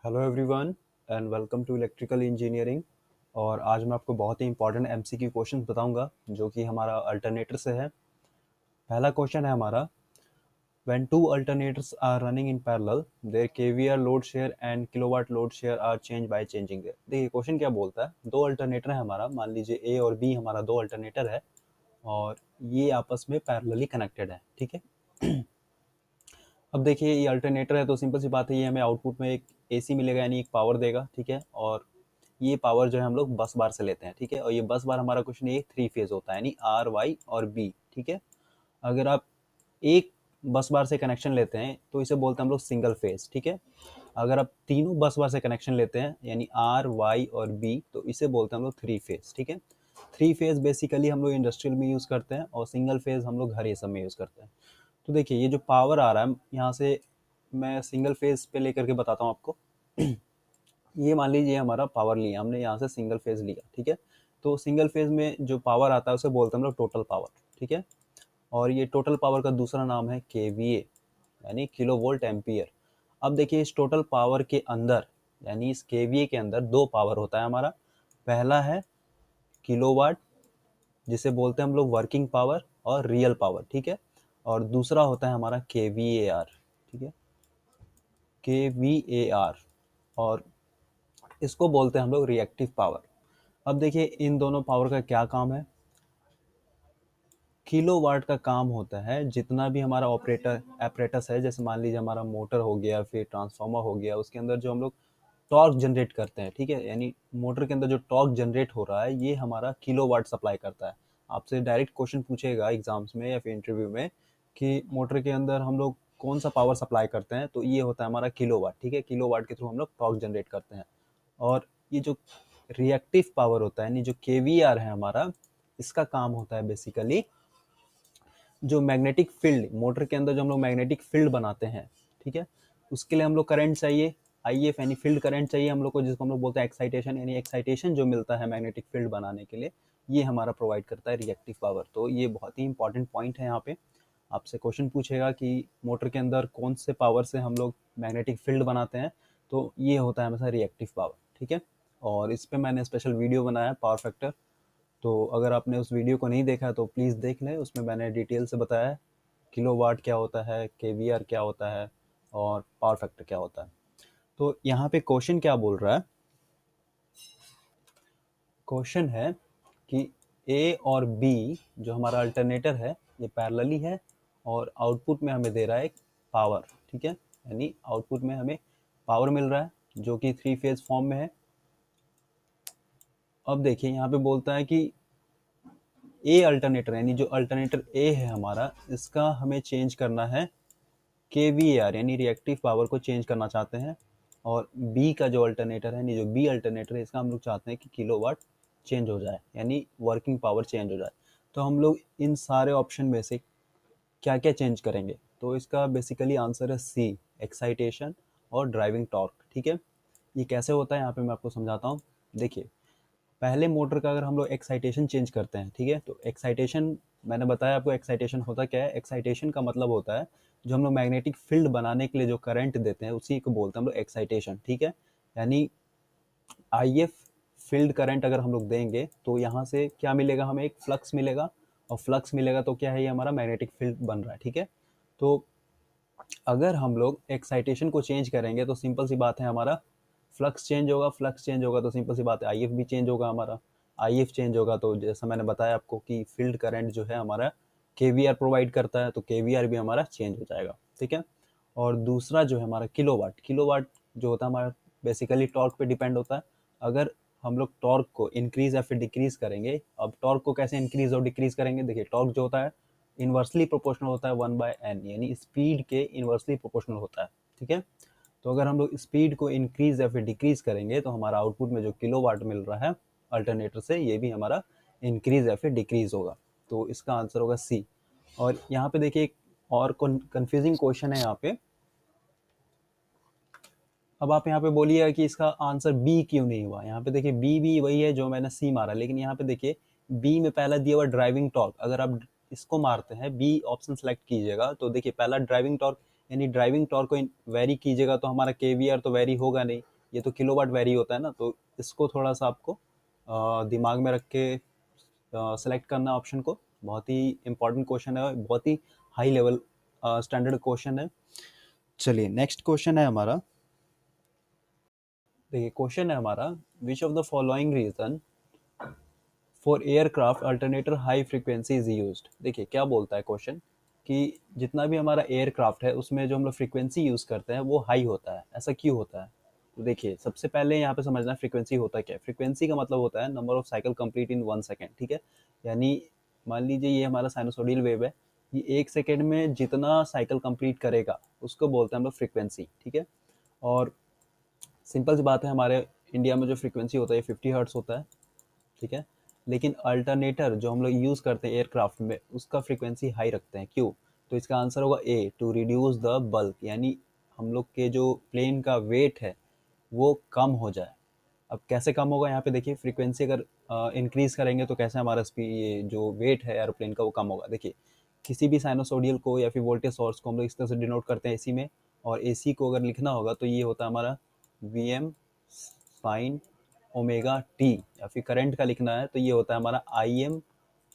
Hello everyone and welcome to electrical engineering. और आज मैं आपको बहुत ही इंपॉर्टेंट एमसीक्यू क्वेश्चन बताऊंगा जो कि हमारा अल्टरनेटर से है। पहला क्वेश्चन है हमारा, when two alternators are running in parallel their KVAR load share and kilowatt load share are change by changing their. देखिए क्वेश्चन क्या बोलता है, दो अल्टरनेटर है हमारा, मान लीजिए ए और बी हमारा दो अल्टरनेटर है और ये आपस में पैरेलली कनेक्टेड है। ठीक है। अब देखिए ये अल्टरनेटर है तो सिंपल सी बात है, ये हमें आउटपुट में एक एसी मिलेगा यानी एक पावर देगा। ठीक है। और ये पावर जो है हम लोग बस बार से लेते हैं। ठीक है। और ये बस बार हमारा कुछ नहीं, थ्री फेज होता है यानी आर वाई और बी। ठीक है। अगर आप एक बस बार से कनेक्शन लेते हैं तो इसे बोलते हैं हम लोग सिंगल फेज। ठीक है। अगर आप तीनों बस बार से कनेक्शन लेते हैं यानी आर वाई और बी तो इसे बोलते हैं हम लोग थ्री फेज। ठीक है। थ्री फेज बेसिकली हम लोग इंडस्ट्रियल में यूज़ करते हैं और सिंगल फेज हम लोग घर ये सब में यूज़ करते हैं। तो देखिए ये जो पावर आ रहा है यहाँ से, मैं सिंगल फेज पे लेकर के बताता हूँ आपको। ये मान लीजिए हमारा पावर लिया हमने यहाँ से सिंगल फेज लिया। ठीक है। तो सिंगल फेज में जो पावर आता है उसे बोलते हैं हम लोग टोटल पावर। ठीक है। और ये टोटल पावर का दूसरा नाम है केवीए यानी किलो वोल्ट एम्पियर। अब देखिए इस टोटल पावर के अंदर यानी इस केवीए के अंदर दो पावर होता है हमारा। पहला है किलोवाट जिसे बोलते हैं हम लोग वर्किंग पावर और रियल पावर। ठीक है। और दूसरा होता है हमारा केवीएआर। ठीक है। केवीएआर और इसको बोलते हैं हम लोग रिएक्टिव पावर। अब देखिए इन दोनों पावर का क्या काम है। किलोवाट का काम होता है जितना भी हमारा ऑपरेटर एपरेटस है, जैसे मान लीजिए हमारा मोटर हो गया फिर ट्रांसफार्मर हो गया, उसके अंदर जो हम लोग टॉर्क जनरेट करते हैं। ठीक है। यानी मोटर के अंदर जो टॉर्क जनरेट हो रहा है ये हमारा किलोवाट सप्लाई करता है। आपसे डायरेक्ट क्वेश्चन पूछेगा एग्जाम्स में या फिर इंटरव्यू में कि मोटर के अंदर हम लोग कौन सा पावर सप्लाई करते हैं, तो ये होता है हमारा किलोवाट। ठीक है। किलोवाट के थ्रू हम लोग टॉर्क जनरेट करते हैं। और ये जो रिएक्टिव पावर होता है यानी जो केवीआर है हमारा, इसका काम होता है बेसिकली जो मैग्नेटिक फील्ड मोटर के अंदर जो हम लोग मैग्नेटिक फील्ड बनाते हैं। ठीक है। उसके लिए हम लोग करंट चाहिए, आईएफ यानी फील्ड करंट चाहिए हम लोग को, जिसको हम लोग बोलते हैं एक्साइटेशन। यानी एक्साइटेशन जो मिलता है मैग्नेटिक फील्ड बनाने के लिए ये हमारा प्रोवाइड करता है रिएक्टिव पावर। तो ये बहुत ही इंपॉर्टेंट पॉइंट है। यहाँ पे आपसे क्वेश्चन पूछेगा कि मोटर के अंदर कौन से पावर से हम लोग मैग्नेटिक फील्ड बनाते हैं, तो ये होता है हमेशा रिएक्टिव पावर। ठीक है। और इस पर मैंने स्पेशल वीडियो बनाया पावर फैक्टर, तो अगर आपने उस वीडियो को नहीं देखा तो प्लीज़ देख लें। उसमें मैंने डिटेल से बताया है किलोवाट क्या होता है, केवीआर क्या होता है और पावर फैक्टर क्या होता है। तो यहाँ पे क्वेश्चन क्या बोल रहा है, क्वेश्चन है कि ए और बी जो हमारा अल्टरनेटर है ये पैरेलली है और आउटपुट में हमें दे रहा है पावर। ठीक है। यानी आउटपुट में हमें पावर मिल रहा है जो कि थ्री फेज फॉर्म में है। अब देखिए यहाँ पे बोलता है कि ए अल्टरनेटर यानी जो अल्टरनेटर ए है हमारा, इसका हमें चेंज करना है केवीएआर यानी रिएक्टिव पावर को चेंज करना चाहते हैं। और बी का जो अल्टरनेटर है यानी जो बी अल्टरनेटर है इसका हम लोग चाहते हैं कि किलोवाट चेंज हो जाए यानी वर्किंग पावर चेंज हो जाए। तो हम लोग इन सारे ऑप्शन में से क्या क्या चेंज करेंगे, तो इसका बेसिकली आंसर है सी, एक्साइटेशन और ड्राइविंग टॉर्क। ठीक है। ये कैसे होता है यहाँ पे मैं आपको समझाता हूँ। देखिए पहले मोटर का अगर हम लोग एक्साइटेशन चेंज करते हैं, ठीक है, तो एक्साइटेशन मैंने बताया आपको एक्साइटेशन होता क्या है। एक्साइटेशन का मतलब होता है जो हम लोग मैग्नेटिक फील्ड बनाने के लिए जो करंट देते हैं उसी को बोलते हैं हम लोग एक्साइटेशन। ठीक है। यानी आईएफ फील्ड करंट अगर हम लोग देंगे तो यहाँ से क्या मिलेगा, हमें एक फ्लक्स मिलेगा और फ्लक्स मिलेगा तो क्या है, ये हमारा मैग्नेटिक फील्ड बन रहा है। ठीक है। तो अगर हम लोग एक्साइटेशन को चेंज करेंगे तो सिंपल सी बात है हमारा फ्लक्स चेंज होगा, फ्लक्स चेंज होगा तो सिंपल सी बात है आईएफ भी चेंज होगा हमारा। आईएफ चेंज होगा तो जैसा मैंने बताया आपको कि फील्ड करंट जो है हमारा केवीआर प्रोवाइड करता है तो केवीआर भी हमारा चेंज हो जाएगा। ठीक है। और दूसरा जो है हमारा किलोवाट, किलोवाट जो होता है हमारा बेसिकली टॉर्क पे डिपेंड होता है। अगर हम लोग टॉर्क को इंक्रीज या फिर डिक्रीज करेंगे, अब टॉर्क को कैसे इंक्रीज और डिक्रीज करेंगे, देखिए टॉर्क जो होता है इनवर्सली प्रोपोर्शनल होता है 1/n यानी स्पीड के इनवर्सली प्रोपोर्शनल होता है। ठीक है। तो अगर हम लोग स्पीड को इंक्रीज या फिर डिक्रीज करेंगे तो हमारा आउटपुट में जो किलोवाट मिल रहा है अल्टरनेटर से ये भी हमारा इंक्रीज या फिर डिक्रीज होगा। तो इसका आंसर होगा सी। और यहाँ पे देखिए एक और कंफ्यूजिंग क्वेश्चन है यहाँ पे। अब आप यहाँ पे बोलिएगा कि इसका आंसर बी क्यों नहीं हुआ। यहाँ पे देखिए बी भी वही है जो मैंने सी मारा, लेकिन यहाँ पे देखिए बी में पहला दिया हुआ ड्राइविंग टॉर्क, अगर आप इसको मारते हैं बी ऑप्शन सेलेक्ट कीजिएगा तो देखिए पहला ड्राइविंग टॉर्क यानी ड्राइविंग टॉर्क को वेरी कीजिएगा तो हमारा केवीआर तो वेरी होगा नहीं, ये तो किलोवाट वेरी होता है ना, तो इसको थोड़ा सा आपको दिमाग में रख के सेलेक्ट करना ऑप्शन को। बहुत ही इंपॉर्टेंट क्वेश्चन है, बहुत ही हाई लेवल स्टैंडर्ड क्वेश्चन है। चलिए नेक्स्ट क्वेश्चन है हमारा। देखिए क्वेश्चन है हमारा, which of the following reason for aircraft alternator high frequency is used. देखिए क्या बोलता है क्वेश्चन कि जितना भी हमारा एयरक्राफ्ट है उसमें जो हम लोग फ्रीक्वेंसी यूज़ करते हैं वो हाई होता है, ऐसा क्यों होता है। तो देखिए सबसे पहले यहाँ पे समझना है फ्रीक्वेंसी होता क्या है। फ्रीक्वेंसी का मतलब होता है number of cycle complete in 1 second, ठीक है। यानी मान लीजिए ये हमारा साइनोसोडियल वेव है, ये 1 सेकेंड में जितना साइकिल कंप्लीट करेगा उसको बोलते हैं हम लोग फ्रीक्वेंसी, ठीक है। और सिंपल सी बात है, हमारे इंडिया में जो फ्रीक्वेंसी होता है 50 हर्ट्स होता है, ठीक है। लेकिन अल्टरनेटर जो हम लोग यूज़ करते हैं एयरक्राफ्ट में उसका फ्रीक्वेंसी हाई रखते हैं, क्यों। तो इसका आंसर होगा ए, टू रिड्यूस द बल्क, यानी हम लोग के जो प्लेन का वेट है वो कम हो जाए। अब कैसे कम होगा, यहाँ पे देखिए फ्रीक्वेंसी अगर इंक्रीज करेंगे तो कैसे हमारा स्पीड, ये जो वेट है एरोप्लेन का वो कम होगा। देखिए किसी भी साइनोसोडियल को या फिर वोल्टेज सोर्स को हम लोग इस तरह से डिनोट करते हैं एसी में, और एसी को अगर लिखना होगा तो ये होता है हमारा V M sine omega T, या फिर करंट का लिखना है तो ये होता है हमारा I am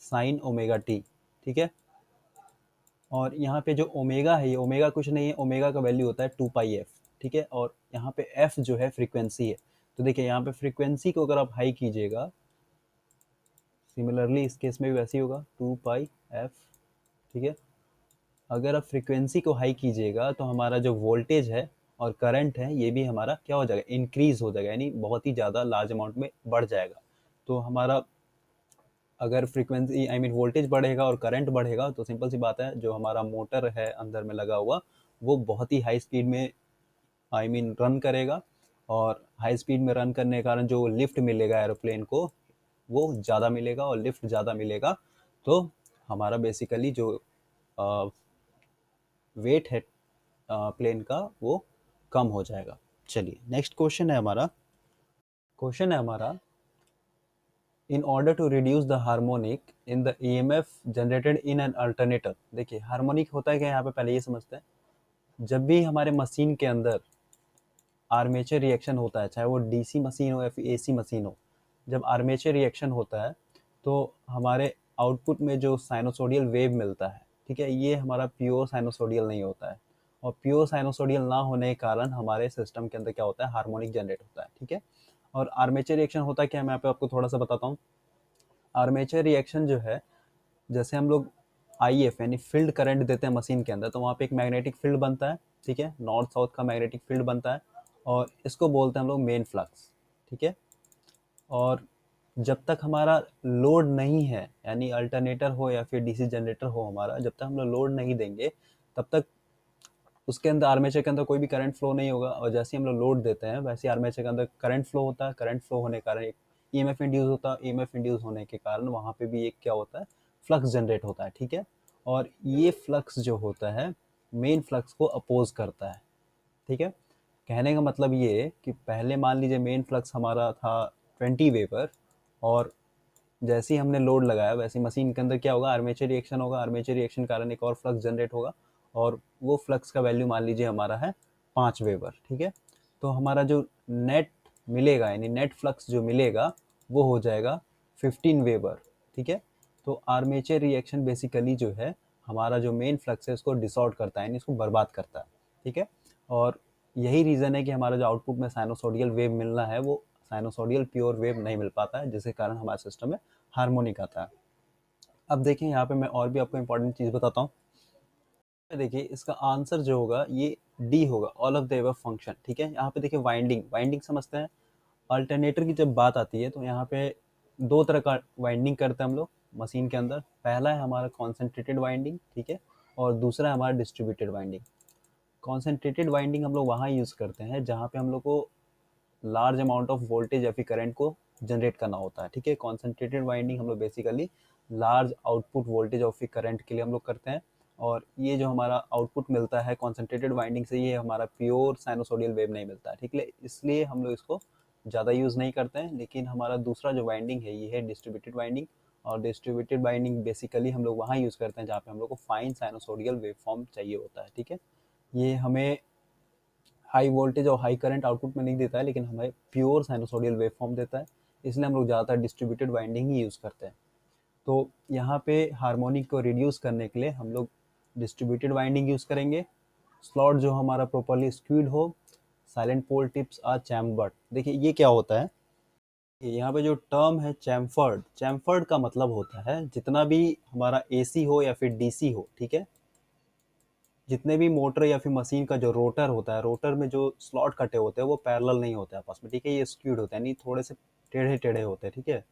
sine omega T, ठीक है। और यहाँ पे जो ओमेगा है, ये ओमेगा कुछ नहीं है, ओमेगा का वैल्यू होता है 2 पाई एफ, ठीक है। और यहाँ पे एफ जो है फ्रीक्वेंसी है, तो देखिए यहाँ पे फ्रीक्वेंसी को अगर आप हाई कीजिएगा, सिमिलरली इस केस में भी वैसे ही होगा 2 पाई एफ, ठीक है। अगर आप फ्रीक्वेंसी को हाई कीजिएगा तो हमारा जो वोल्टेज है और करंट है ये भी हमारा क्या हो जाएगा, इंक्रीज हो जाएगा, यानी बहुत ही ज़्यादा लार्ज अमाउंट में बढ़ जाएगा। तो हमारा अगर फ्रीक्वेंसी आई मीन वोल्टेज बढ़ेगा और करंट बढ़ेगा तो सिंपल सी बात है जो हमारा मोटर है अंदर में लगा हुआ वो बहुत ही हाई स्पीड में आई मीन रन करेगा, और हाई स्पीड में रन करने के कारण जो लिफ्ट मिलेगा एरोप्लेन को वो ज़्यादा मिलेगा, और लिफ्ट ज़्यादा मिलेगा तो हमारा बेसिकली जो वेट है प्लेन का वो कम हो जाएगा। चलिए नेक्स्ट क्वेश्चन है हमारा। क्वेश्चन है हमारा, in order to reduce the harmonic in the EMF generated in an alternator। देखिए हार्मोनिक होता है क्या, यहाँ पे पहले ये समझते हैं। जब भी हमारे मशीन के अंदर आर्मेचर रिएक्शन होता है, चाहे वो डीसी मशीन हो या फिर एसी मशीन हो, जब आर्मेचर रिएक्शन होता है तो हमारे आउटपुट में जो साइनोसोडियल वेव मिलता है, ठीक है, ये हमारा प्योर साइनोसोडियल नहीं होता है। और प्योर साइनोसोडियल ना होने के कारण हमारे सिस्टम के अंदर क्या होता है, हार्मोनिक जनरेट होता है, ठीक है। और आर्मेचर रिएक्शन होता है क्या, मैं यहाँ पे आपको थोड़ा सा बताता हूँ। आर्मेचर रिएक्शन जो है, जैसे हम लोग आई एफ यानी फील्ड करंट देते हैं मशीन के अंदर तो वहाँ पे एक मैग्नेटिक फील्ड बनता है, ठीक है, नॉर्थ साउथ का मैग्नेटिक फील्ड बनता है, और इसको बोलते हैं हम लोग मेन फ्लक्स, ठीक है। और जब तक हमारा लोड नहीं है, यानी अल्टरनेटर हो या फिर डीसी जनरेटर हो हमारा, जब तक हम लोग लोड नहीं देंगे तब तक उसके अंदर आर्मेचर के अंदर कोई भी करंट फ्लो नहीं होगा। और जैसे ही हम लोग लोड देते हैं वैसे ही आर्मेचर के अंदर करंट फ्लो होता है, करंट फ्लो होने के कारण एक ईएमएफ इंड्यूस होता है, ईएमएफ इंड्यूस होने के कारण वहाँ पे भी एक क्या होता है, फ्लक्स जनरेट होता है, ठीक है। और ये फ्लक्स जो होता है मेन फ्लक्स को अपोज करता है, ठीक है। कहने का मतलब ये है कि पहले मान लीजिए मेन फ्लक्स हमारा था 20 वेबर, और जैसे ही हमने लोड लगाया वैसे मशीन के अंदर क्या होगा, आर्मेचर रिएक्शन होगा, आर्मेचर रिएक्शन के कारण एक और फ्लक्स जनरेट होगा, और वो फ्लक्स का वैल्यू मान लीजिए हमारा है 5 वेबर, ठीक है। तो हमारा जो नेट मिलेगा यानी नेट फ्लक्स जो मिलेगा वो हो जाएगा 15 वेबर, ठीक है। तो आर्मेचर रिएक्शन बेसिकली जो है हमारा जो मेन फ्लक्स है उसको डिसऑर्ड करता है, यानी इसको बर्बाद करता है, ठीक है। और यही रीज़न है कि हमारा जो आउटपुट में साइनोसोडियल वेव मिलना है वो साइनोसोडियल प्योर वेव नहीं मिल पाता है, जिसके कारण हमारे सिस्टम में हार्मोनिक आता है। अब देखिए यहाँ पे मैं और भी आपको इंपॉर्टेंट चीज़ बताता हूँ। देखिए इसका आंसर जो होगा ये डी होगा, all of the above function, ठीक है। यहाँ पे देखिए वाइंडिंग, वाइंडिंग समझते हैं। अल्टरनेटर की जब बात आती है तो यहाँ पे दो तरह का वाइंडिंग करते हैं हम लोग मशीन के अंदर। पहला है हमारा कॉन्सेंट्रेटेड वाइंडिंग, ठीक है, और दूसरा है हमारा डिस्ट्रीब्यूटेड वाइंडिंग। कॉन्सेंट्रेटेड वाइंडिंग हम लोग वहाँ यूज़ करते हैं जहाँ पे हम लोग को लार्ज अमाउंट ऑफ वोल्टेज या फिर करंट को जनरेट करना होता है, ठीक है। कॉन्सेंट्रेटेड वाइंडिंग हम लोग बेसिकली लार्ज आउटपुट वोल्टेज और फिर करंट के लिए हम लोग करते हैं। और ये जो हमारा आउटपुट मिलता है कॉन्सेंट्रेटेड वाइंडिंग से, ये हमारा प्योर साइनोसोडियल वेव नहीं मिलता है, ठीक है, इसलिए हम लोग इसको ज़्यादा यूज़ नहीं करते हैं। लेकिन हमारा दूसरा जो वाइंडिंग है ये है डिस्ट्रीब्यूटेड वाइंडिंग, और डिस्ट्रीब्यूटेड वाइंडिंग बेसिकली हम लोग वहाँ यूज़ करते हैं जहाँ पे हम लोग को फाइन साइनोसोडियल वेव फॉर्म चाहिए होता है, ठीक है। ये हमें हाई वोल्टेज और हाई करंट आउटपुट में नहीं देता है, लेकिन हमें प्योर साइनोसॉइडल वेव फॉर्म देता है, इसलिए हम लोग ज़्यादातर डिस्ट्रीब्यूटेड वाइंडिंग ही यूज़ करते हैं। तो यहाँ पे हार्मोनिक को रिड्यूस करने के लिए हम लोग डिस्ट्रीब्यूटेड वाइंडिंग यूज़ करेंगे। स्लॉट जो हमारा प्रॉपर्ली स्क्यूड हो, salient pole tips are chambered. देखिए ये क्या होता है, यहाँ पे जो टर्म है चैम्फर्ड, चैम्फर्ड का मतलब होता है जितना भी हमारा एसी हो या फिर डीसी हो, ठीक है, जितने भी मोटर या फिर मशीन का जो रोटर होता है, रोटर में जो स्लॉट कटे होते हैं वो पैरेलल नहीं होते आपस में, ठीक है, ये स्क्यूड होते हैं, यानी थोड़े से टेढ़े टेढ़े होते हैं, ठीक है।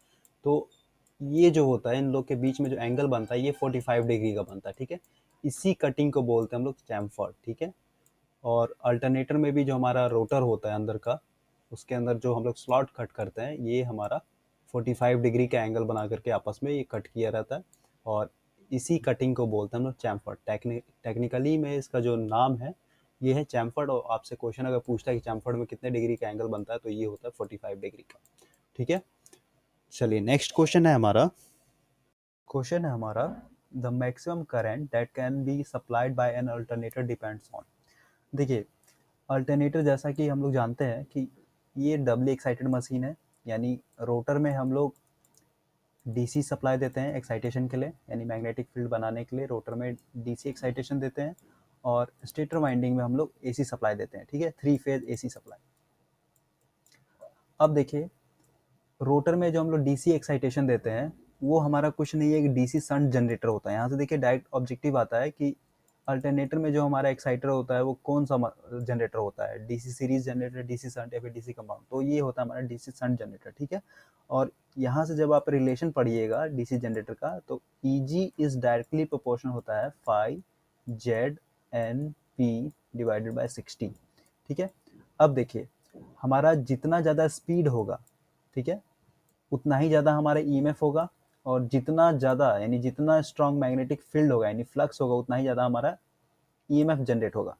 तो ये जो होता है इन लोग के बीच में जो एंगल बनता है ये 45 डिग्री का बनता है, ठीक है। इसी कटिंग को बोलते हैं हम लोग चैम्फर्ड, ठीक है। और अल्टरनेटर में भी जो हमारा रोटर होता है अंदर का, उसके अंदर जो हम लोग स्लॉट कट करते हैं, ये हमारा 45 डिग्री का एंगल बना करके आपस में ये कट किया रहता है, और इसी कटिंग को बोलते हैं हम लोग चैम्फर्ड। टेक्निकली में इसका जो नाम है ये है चैम्फर्ड, और आपसे क्वेश्चन अगर पूछता है कि चैम्फर्ड में कितने डिग्री का एंगल बनता है, तो ये होता है 45 डिग्री का, ठीक है। चलिए नेक्स्ट क्वेश्चन है हमारा the maximum current that can be supplied by an alternator depends on. देखिए अल्टरनेटर जैसा कि हम लोग जानते हैं कि ये डबली एक्साइटेड मशीन है, यानी रोटर में हम लोग डीसी सप्लाई देते हैं एक्साइटेशन के लिए, यानी मैग्नेटिक फील्ड बनाने के लिए रोटर में डीसी एक्साइटेशन देते हैं, और स्टेटर वाइंडिंग में हम लोग एसी सप्लाई देते हैं, ठीक है, 3 फेज एसी सप्लाई। अब देखिए रोटर में जो हम लोग डीसी एक्साइटेशन देते हैं वो हमारा कुछ नहीं है, एक डीसी शंट जनरेटर होता है। यहाँ से देखिए डायरेक्ट ऑब्जेक्टिव आता है कि अल्टरनेटर में जो हमारा एक्साइटर होता है वो कौन सा जनरेटर होता है, DC series generator, DC shunt या फिर डीसी कंपाउंड। तो ये होता है हमारा डीसी शंट जनरेटर, ठीक है। और यहाँ से जब आप रिलेशन पढ़िएगा डीसी जनरेटर का, तो ईजी इज डायरेक्टली प्रोपोर्शनल होता है 5 ZNP डिवाइडेड बाय 60, ठीक है। अब देखिए हमारा जितना ज़्यादा स्पीड होगा, ठीक है, उतना ही ज़्यादा हमारा ईएमएफ होगा, और जितना ज़्यादा यानी जितना स्ट्रॉन्ग मैग्नेटिक फील्ड होगा यानी फ्लक्स होगा, उतना ही ज़्यादा हमारा ईएमएफ जनरेट होगा।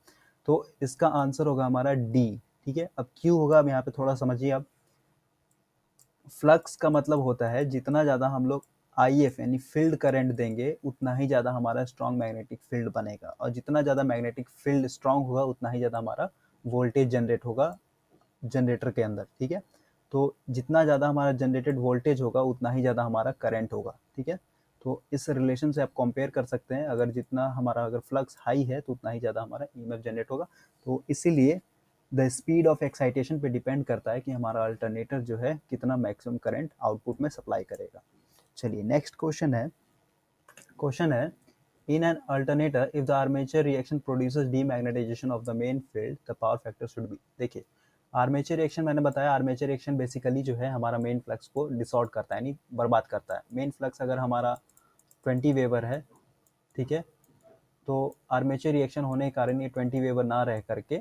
तो इसका आंसर होगा हमारा डी, ठीक है। अब क्यों होगा, अब यहाँ पे थोड़ा समझिए। अब फ्लक्स का मतलब होता है जितना ज़्यादा हम लोग आईएफ यानी फील्ड करंट देंगे, उतना ही ज़्यादा हमारा स्ट्रॉन्ग मैग्नेटिक फील्ड बनेगा, और जितना ज़्यादा मैग्नेटिक फील्ड स्ट्रॉन्ग होगा उतना ही ज़्यादा हमारा वोल्टेज जनरेट होगा जनरेटर के अंदर, ठीक है। तो जितना ज़्यादा हमारा जनरेटेड वोल्टेज होगा उतना ही ज़्यादा हमारा करंट होगा, ठीक है। तो इस रिलेशन से आप कंपेयर कर सकते हैं, अगर जितना हमारा अगर फ्लक्स हाई है तो उतना ही ज़्यादा हमारा ईएमएफ जनरेट होगा। तो इसीलिए द स्पीड ऑफ एक्साइटेशन पे डिपेंड करता है कि हमारा अल्टरनेटर जो है कितना मैक्सिमम करंट आउटपुट में सप्लाई करेगा। चलिए नेक्स्ट क्वेश्चन है in an alternator if the armature reaction produces demagnetization of the main field the power factor should be. देखिए आर्मेचर रिएक्शन मैंने बताया, आर्मेचर रिएक्शन बेसिकली जो है हमारा मेन फ्लक्स को डिसॉर्ट करता है, यानी बर्बाद करता है। मेन फ्लक्स अगर हमारा 20 वेबर है, ठीक है, तो आर्मेचर रिएक्शन होने के कारण ये 20 वेबर ना रह करके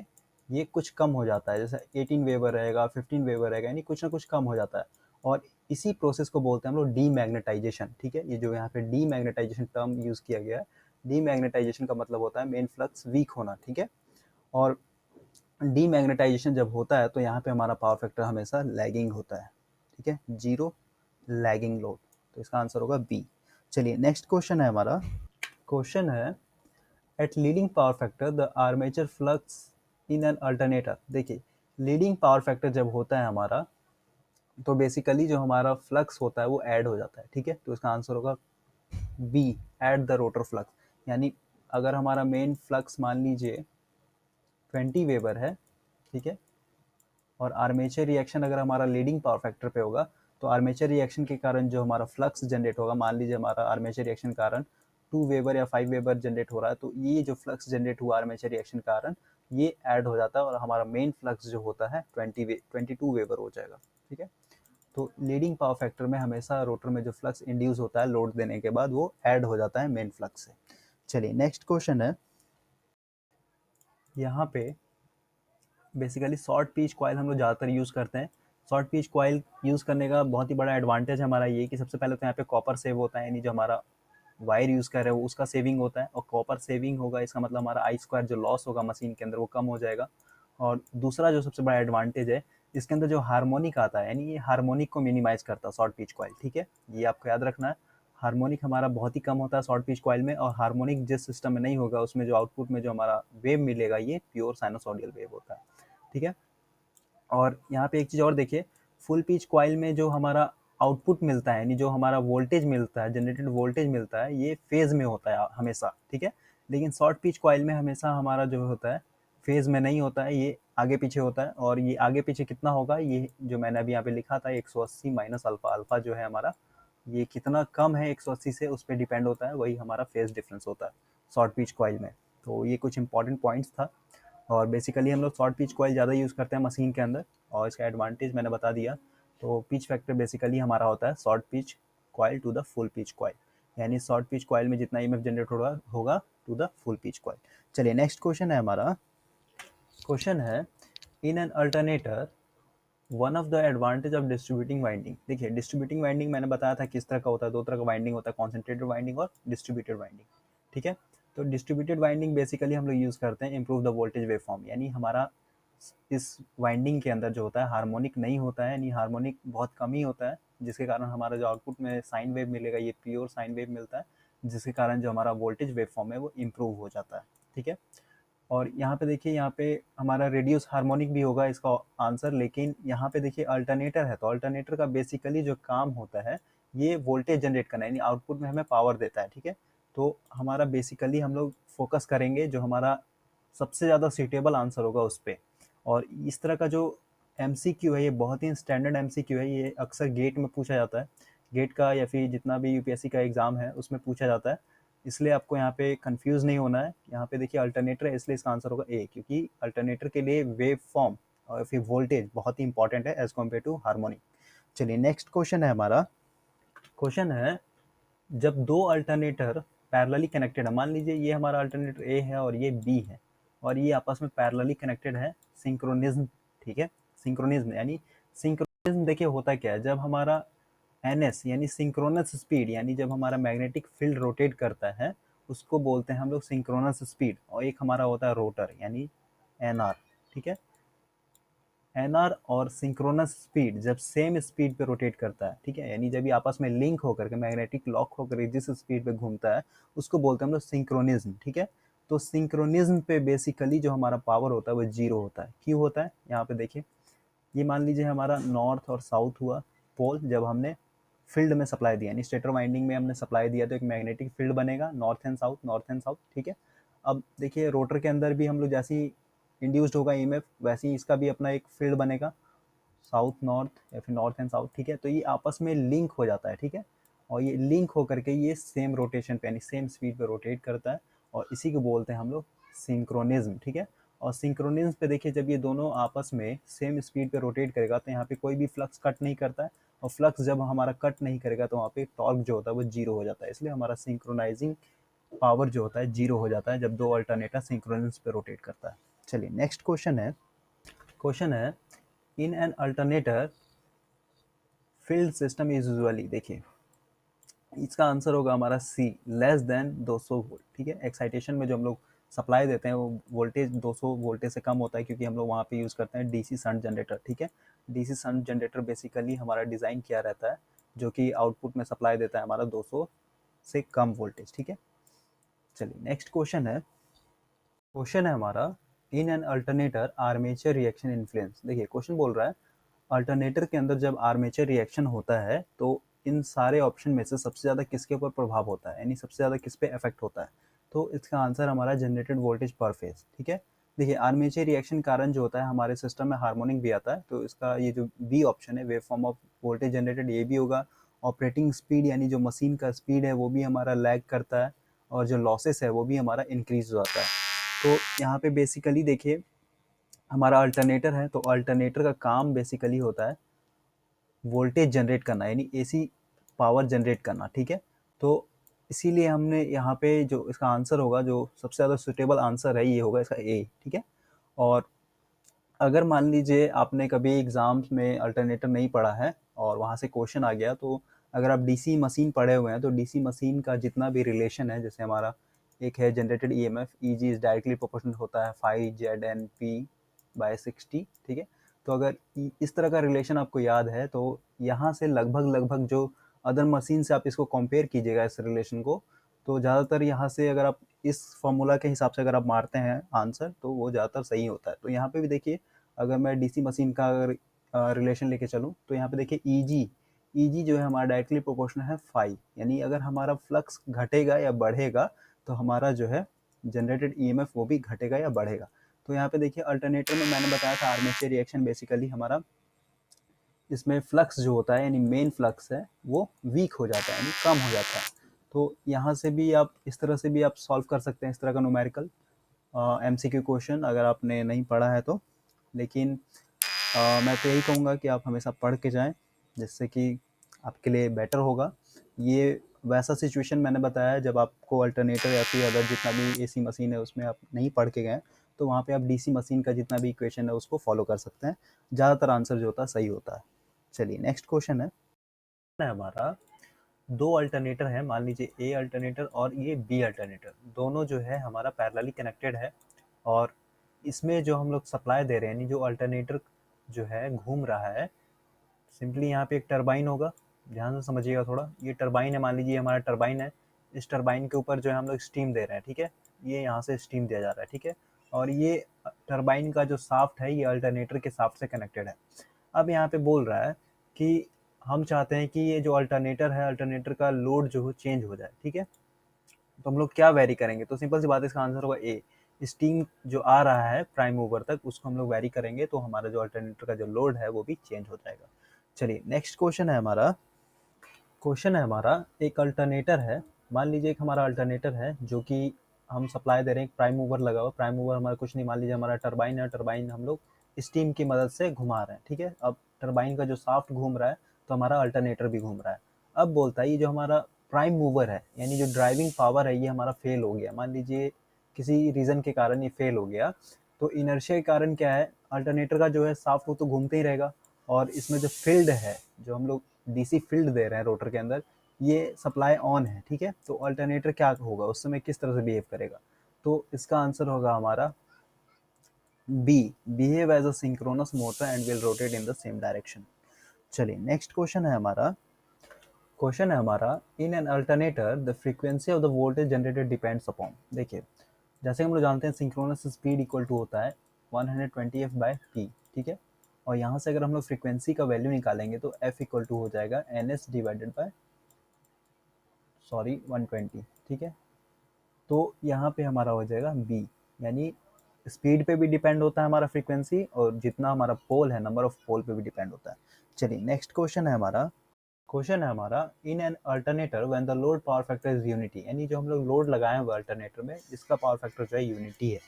ये कुछ कम हो जाता है, जैसे 18 वेबर रहेगा, 15 वेबर रहेगा, यानी कुछ ना कुछ कम हो जाता है। और इसी प्रोसेस को बोलते हैं हम लोग डीमैग्नेटाइजेशन, ठीक है। ये जो यहाँ पे डीमैग्नेटाइजेशन टर्म यूज किया गया है, डीमैग्नेटाइजेशन का मतलब होता है मेन फ्लक्स वीक होना, ठीक है। और डीमैग्नेटाइजेशन जब होता है तो यहाँ पे हमारा पावर फैक्टर हमेशा लैगिंग होता है, ठीक है, जीरो लैगिंग लोड। तो इसका आंसर होगा बी। चलिए नेक्स्ट क्वेश्चन है हमारा, क्वेश्चन है at leading power factor the armature flux in an alternator. देखिए लीडिंग पावर फैक्टर जब होता है हमारा, तो बेसिकली जो हमारा फ्लक्स होता है वो ऐड हो जाता है, ठीक है। तो इसका आंसर होगा B, at the rotor flux. यानी अगर हमारा मेन फ्लक्स मान लीजिए 20 वेबर है, ठीक है, और आर्मेचर रिएक्शन अगर हमारा लीडिंग पावर फैक्टर पे होगा, तो आर्मेचर रिएक्शन के कारण जो हमारा फ्लक्स जनरेट होगा, मान लीजिए हमारा आर्मेचर रिएक्शन के कारण 2 वेबर या 5 वेबर जनरेट हो रहा है, तो ये जो फ्लक्स जनरेट हुआ आर्मेचर रिएक्शन के कारण ये ऐड हो जाता है, और हमारा मेन फ्लक्स जो होता है 22 वेबर हो जाएगा, ठीक है। तो लीडिंग पावर फैक्टर में हमेशा रोटर में जो फ्लक्स इंड्यूस होता है लोड देने के बाद वो ऐड हो जाता है मेन फ्लक्स से। चलिए नेक्स्ट क्वेश्चन है, यहाँ पे बेसिकली शॉर्ट पीच कॉइल हम लोग ज़्यादातर यूज़ करते हैं। शॉर्ट पीच कॉइल यूज़ करने का बहुत ही बड़ा एडवांटेज हमारा ये कि सबसे पहले तो यहाँ पे कॉपर सेव होता है, यानी जो हमारा वायर यूज़ कर रहे हो उसका सेविंग होता है, और कॉपर सेविंग होगा इसका मतलब हमारा आई स्क्वायर जो लॉस होगा मशीन के अंदर वो कम हो जाएगा। और दूसरा जो सबसे बड़ा एडवांटेज है, इसके अंदर जो हार्मोनिक आता है, यानी ये हार्मोनिक को मिनिमाइज करता है शॉर्ट पिच कॉइल, ठीक है, ये आपको याद रखना है। हार्मोनिक हमारा बहुत ही कम होता है शॉर्ट पिच कॉइल में, और हार्मोनिक जिस सिस्टम में नहीं होगा उसमें जो आउटपुट में जो हमारा वेव मिलेगा ये प्योर साइनोसॉइडल वेव होता है। ठीक है। और यहाँ पे एक चीज़ और देखिए, फुल पिच कॉइल में जो हमारा आउटपुट मिलता है, यानी जो हमारा वोल्टेज मिलता है, जनरेटेड वोल्टेज मिलता है, ये फेज़ में होता है हमेशा, ठीक है। लेकिन शॉर्ट पिच कॉइल में हमेशा हमारा जो होता है फेज़ में नहीं होता है, ये आगे पीछे होता है। और ये आगे पीछे कितना होगा, ये जो मैंने अभी यहाँ पे लिखा था 180 माइनस अल्फा, अल्फा जो है हमारा, ये कितना कम है 180 से, उस पर डिपेंड होता है, वही हमारा फेज़ डिफरेंस होता है शॉर्ट पिच कॉइल में। तो ये कुछ इंपॉर्टेंट पॉइंट्स था। और बेसिकली हम लोग शॉर्ट पिच कॉइल ज़्यादा यूज़ करते हैं मशीन के अंदर, और इसका एडवांटेज मैंने बता दिया। तो पिच फैक्टर बेसिकली हमारा होता है short pitch coil to the full pitch coil, यानी शॉर्ट पिच कॉइल में जितना ईएमएफ जनरेट होगा to the full pitch coil. चलिए नेक्स्ट क्वेश्चन है हमारा। क्वेश्चन है, in an alternator one of the advantage of distributing winding. देखिए distributing winding मैंने बताया था किस तरह का होता है, दो तरह का वाइंडिंग होता है, कॉन्सेंट्रेटेड वाइंडिंग और डिस्ट्रीब्यूटेड वाइंडिंग, ठीक है। तो डिस्ट्रीब्यूटेड वाइंडिंग बेसिकली हम लोग यूज़ करते हैं improve the voltage wave form, यानी हमारा इस वाइंडिंग के अंदर जो होता है हार्मोनिक नहीं होता है, यानी हार्मोनिक बहुत कम ही होता है, जिसके कारण हमारा जो आउटपुट में साइन वेव मिलेगा ये प्योर साइन वेव मिलता है, जिसके कारण जो हमारा वोल्टेज वेव फॉर्म है वो इम्प्रूव हो जाता है, ठीक है। और यहाँ पे देखिए, यहाँ पे हमारा रेडियस हार्मोनिक भी होगा इसका आंसर, लेकिन यहाँ पे देखिए अल्टरनेटर है, तो अल्टरनेटर का बेसिकली जो काम होता है ये वोल्टेज जनरेट करना है, यानी आउटपुट में हमें पावर देता है, ठीक है। तो हमारा बेसिकली हम लोग फोकस करेंगे जो हमारा सबसे ज़्यादा सीटेबल आंसर होगा उस पर। और इस तरह का जो एमसीक्यू है ये बहुत ही स्टैंडर्ड एमसीक्यू है, ये अक्सर गेट में पूछा जाता है, गेट का या फिर जितना भी यूपीएससी का एग्ज़ाम है उसमें पूछा जाता है, इसलिए आपको यहाँ पे कंफ्यूज नहीं होना है। यहाँ पे देखिए अल्टरनेटर है, इसलिए इसका आंसर होगा ए, क्योंकि अल्टरनेटर के लिए वेव फॉर्म और फिर वोल्टेज बहुत ही इंपॉर्टेंट है एज कम्पेयर टू हार्मोनिक। चलिए नेक्स्ट क्वेश्चन है हमारा। क्वेश्चन है, जब दो अल्टरनेटर पैरेलली कनेक्टेड है, मान लीजिए ये हमारा अल्टरनेटर ए है और ये बी है, और ये आपस में पैरेलली कनेक्टेड है, सिंक्रोनिज्म, ठीक है। सिंक्रोनिज्म यानी, सिंक्रोनिज्म देखिए होता क्या है, जब हमारा एनएस यानी सिंक्रोनस स्पीड, यानी जब हमारा मैग्नेटिक फील्ड रोटेट करता है उसको बोलते हैं हम लोग सिंक्रोनस स्पीड, और एक हमारा होता है रोटर यानी एनआर, ठीक है। एनआर और सिंक्रोनस स्पीड जब सेम स्पीड पे रोटेट करता है, ठीक है, यानी जब ये आपस में लिंक होकर के मैग्नेटिक लॉक होकर जिस स्पीड पे घूमता है उसको बोलते हैं हम लोग सिंक्रोनिज्म, ठीक है। तो सिंक्रोनिज्म पे बेसिकली जो हमारा पावर होता है वो जीरो होता है। क्यों होता है, यहाँ पे देखिए, ये मान लीजिए हमारा नॉर्थ और साउथ हुआ पोल, जब हमने फील्ड में सप्लाई दिया, यानी स्टेटर वाइंडिंग में हमने सप्लाई दिया तो एक मैग्नेटिक फील्ड बनेगा north and south, north and south, ठीक है। अब देखिए रोटर के अंदर भी हम लोग जैसे ही इंड्यूस्ड होगा ईएमएफ, वैसे ही इसका भी अपना एक फील्ड बनेगा साउथ नॉर्थ या फिर नॉर्थ एंड साउथ, ठीक है। तो ये आपस में लिंक हो जाता है, ठीक है। और ये लिंक होकर के ये सेम रोटेशन पे यानी सेम स्पीड पे रोटेट करता है, और इसी को बोलते हैं हम लोग सिंक्रोनिज्म, ठीक है। और सिंक्रोनिज्म पे देखिए, जब ये दोनों आपस में सेम स्पीड पे रोटेट करेगा तो यहाँ पे कोई भी फ्लक्स कट नहीं करता है, और फ्लक्स जब हमारा कट नहीं करेगा तो वहाँ पे टॉर्क जो होता है वो जीरो हो जाता है, इसलिए हमारा सिंक्रोनाइजिंग पावर जो होता है जीरो हो जाता है जब दो अल्टरनेटर सिंक्रोनिज्म पे रोटेट करता है। चलिए नेक्स्ट क्वेश्चन है। क्वेश्चन है, in an alternator field system is usually, देखिए इसका आंसर होगा हमारा सी, लेस देन 200 वोल्ट, ठीक है। एक्साइटेशन में जो हम लोग सप्लाई देते हैं वो वोल्टेज 200 वोल्टेज से कम होता है, क्योंकि हम लोग वहाँ पे यूज़ करते हैं डीसी शंट जनरेटर, ठीक है। डीसी शंट जनरेटर बेसिकली हमारा डिज़ाइन किया रहता है जो कि आउटपुट में सप्लाई देता है हमारा 200 से कम वोल्टेज, ठीक है। चलिए नेक्स्ट क्वेश्चन है। क्वेश्चन है हमारा, in an alternator armature reaction influence. देखिए क्वेश्चन बोल रहा है अल्टरनेटर के अंदर जब आर्मेचर रिएक्शन होता है तो इन सारे ऑप्शन में से सबसे ज़्यादा किसके ऊपर प्रभाव होता है, यानी सबसे ज़्यादा किस पे इफेक्ट होता है। तो इसका आंसर हमारा जनरेटेड वोल्टेज पर फेज, ठीक है। देखिए आर्मेचर रिएक्शन कारण जो होता है हमारे सिस्टम में हार्मोनिक भी आता है, तो इसका ये जो बी ऑप्शन है wave form of voltage generated, ये भी होगा। ऑपरेटिंग स्पीड यानी जो मशीन का स्पीड है वो भी हमारा लैग करता है, और जो लॉसेस है वो भी हमारा इंक्रीज हो जाता है। तो यहाँ पे बेसिकली देखिए हमारा अल्टरनेटर है, तो अल्टरनेटर का काम बेसिकली होता है वोल्टेज जनरेट करना, यानी एसी पावर जनरेट करना, ठीक है। तो इसीलिए हमने यहाँ पे जो इसका आंसर होगा, जो सबसे ज़्यादा सुटेबल आंसर है ये होगा इसका ए, ठीक है। और अगर मान लीजिए आपने कभी एग्ज़ाम्स में अल्टरनेटर नहीं पढ़ा है और वहाँ से क्वेश्चन आ गया, तो अगर आप डीसी मशीन पढ़े हुए हैं तो डीसी मशीन का जितना भी रिलेशन है, जैसे हमारा एक है generated EMF easy is directly proportional होता है 5 ZNP/60, ठीक है। तो अगर इस तरह का रिलेशन आपको याद है तो यहाँ से लगभग लगभग जो अदर मशीन से आप इसको कंपेयर कीजिएगा इस रिलेशन को, तो ज़्यादातर यहाँ से अगर आप इस फॉर्मूला के हिसाब से अगर आप मारते हैं आंसर तो वो ज़्यादातर सही होता है। तो यहाँ पे भी देखिए अगर मैं डीसी मशीन का अगर रिलेशन लेके चलूँ तो यहाँ पे देखिए ईजी जो है हमारा डायरेक्टली प्रोपोर्शनल है फाई, यानी अगर हमारा फ्लक्स घटेगा या बढ़ेगा तो हमारा जो है जनरेटेड ईएमएफ वो भी घटेगा या बढ़ेगा। तो यहाँ पे देखिए अल्टरनेटर में मैंने बताया था आर्मेचर रिएक्शन बेसिकली हमारा इसमें फ्लक्स जो होता है यानी मेन फ्लक्स है वो वीक हो जाता है यानी कम हो जाता है। तो यहाँ से भी आप इस तरह से भी आप सॉल्व कर सकते हैं इस तरह का न्यूमेरिकल एमसीक्यू क्वेश्चन अगर आपने नहीं पढ़ा है तो। लेकिन मैं तो यही कहूँगा कि आप हमेशा पढ़ के जाएं जिससे कि आपके लिए बेटर होगा। ये वैसा सिचुएशन मैंने बताया है जब आपको अल्टरनेटर या फिर अदर जितना भी एसी मशीन है उसमें आप नहीं पढ़ के गए तो वहाँ पे आप डीसी मशीन का जितना भी इक्वेशन है उसको फॉलो कर सकते हैं, ज़्यादातर आंसर जो होता है सही होता है। चलिए नेक्स्ट क्वेश्चन है हमारा दो अल्टरनेटर है, मान लीजिए ए अल्टरनेटर और ये बी अल्टरनेटर, दोनों जो है हमारा पैरेलली कनेक्टेड है और इसमें जो हम लोग सप्लाई दे रहे हैं यानी जो अल्टरनेटर जो है घूम रहा है, सिंपली यहाँ पे एक टरबाइन होगा, ध्यान से समझिएगा थोड़ा, ये टरबाइन है, मान लीजिए हमारा टरबाइन है, इस टरबाइन के ऊपर जो है हम लोग स्टीम दे रहे हैं, ठीक है, ये यहाँ से स्टीम दिया जा रहा है, ठीक है, और ये टरबाइन का जो साफ्ट है ये अल्टरनेटर के साफ्ट से कनेक्टेड है। अब यहाँ पे बोल रहा है कि हम चाहते हैं कि ये जो अल्टरनेटर है अल्टरनेटर का लोड जो हो चेंज हो जाए, ठीक है, तो हम लोग क्या वेरी करेंगे, तो सिंपल सी बात है इसका आंसर होगा ए, स्टीम जो आ रहा है प्राइम मूवर तक उसको हम लोग वेरी करेंगे तो हमारा जो अल्टरनेटर का जो लोड है वो भी चेंज हो जाएगा। चलिए नेक्स्ट क्वेश्चन है हमारा एक अल्टरनेटर है, मान लीजिए एक हमारा अल्टरनेटर है जो कि हम सप्लाई दे रहे हैं, एक प्राइम मूवर लगा हुआ, प्राइम मूवर हमारा कुछ नहीं, मान लीजिए हमारा टरबाइन है, टरबाइन हम लोग स्टीम की मदद से घुमा रहे हैं, ठीक है, अब टरबाइन का जो साफ्ट घूम रहा है तो हमारा अल्टरनेटर भी घूम रहा है। अब बोलता है ये जो हमारा प्राइम मूवर है यानी जो ड्राइविंग पावर है ये हमारा फेल हो गया, मान लीजिए किसी रीज़न के कारण ये फेल हो गया, तो इनर्शिया के कारण क्या है अल्टरनेटर का जो है साफ्ट वो तो घूमते ही रहेगा और इसमें जो फील्ड है जो हम लोग डीसी फील्ड दे रहे हैं रोटर के अंदर ये सप्लाई ऑन है, ठीक है, तो अल्टरनेटर क्या होगा उस समय किस तरह से बिहेव करेगा, तो इसका आंसर होगा हमारा B, behave as a synchronous motor and will rotate in the same direction. चलिए नेक्स्ट क्वेश्चन है हमारा in an alternator the frequency of the voltage generated depends upon, देखिए जैसे हम लोग जानते हैं सिंक्रोनस स्पीड इक्वल टू होता है 120 f/p, ठीक है, और यहाँ से अगर हम लोग फ्रीक्वेंसी का वैल्यू निकालेंगे तो f इक्वल टू हो जाएगा ns डिवाइडेड बाय 120, ठीक है, तो यहाँ पे हमारा हो जाएगा b, यानी स्पीड पे भी डिपेंड होता है हमारा फ्रीक्वेंसी और जितना हमारा पोल है नंबर ऑफ पोल पे भी डिपेंड होता है। चलिए नेक्स्ट क्वेश्चन है हमारा in an alternator when the load power factor is unity, यानी जो हम लोग लोड लगाए हुए अल्टरनेटर में इसका पावर फैक्टर जो है यूनिटी है।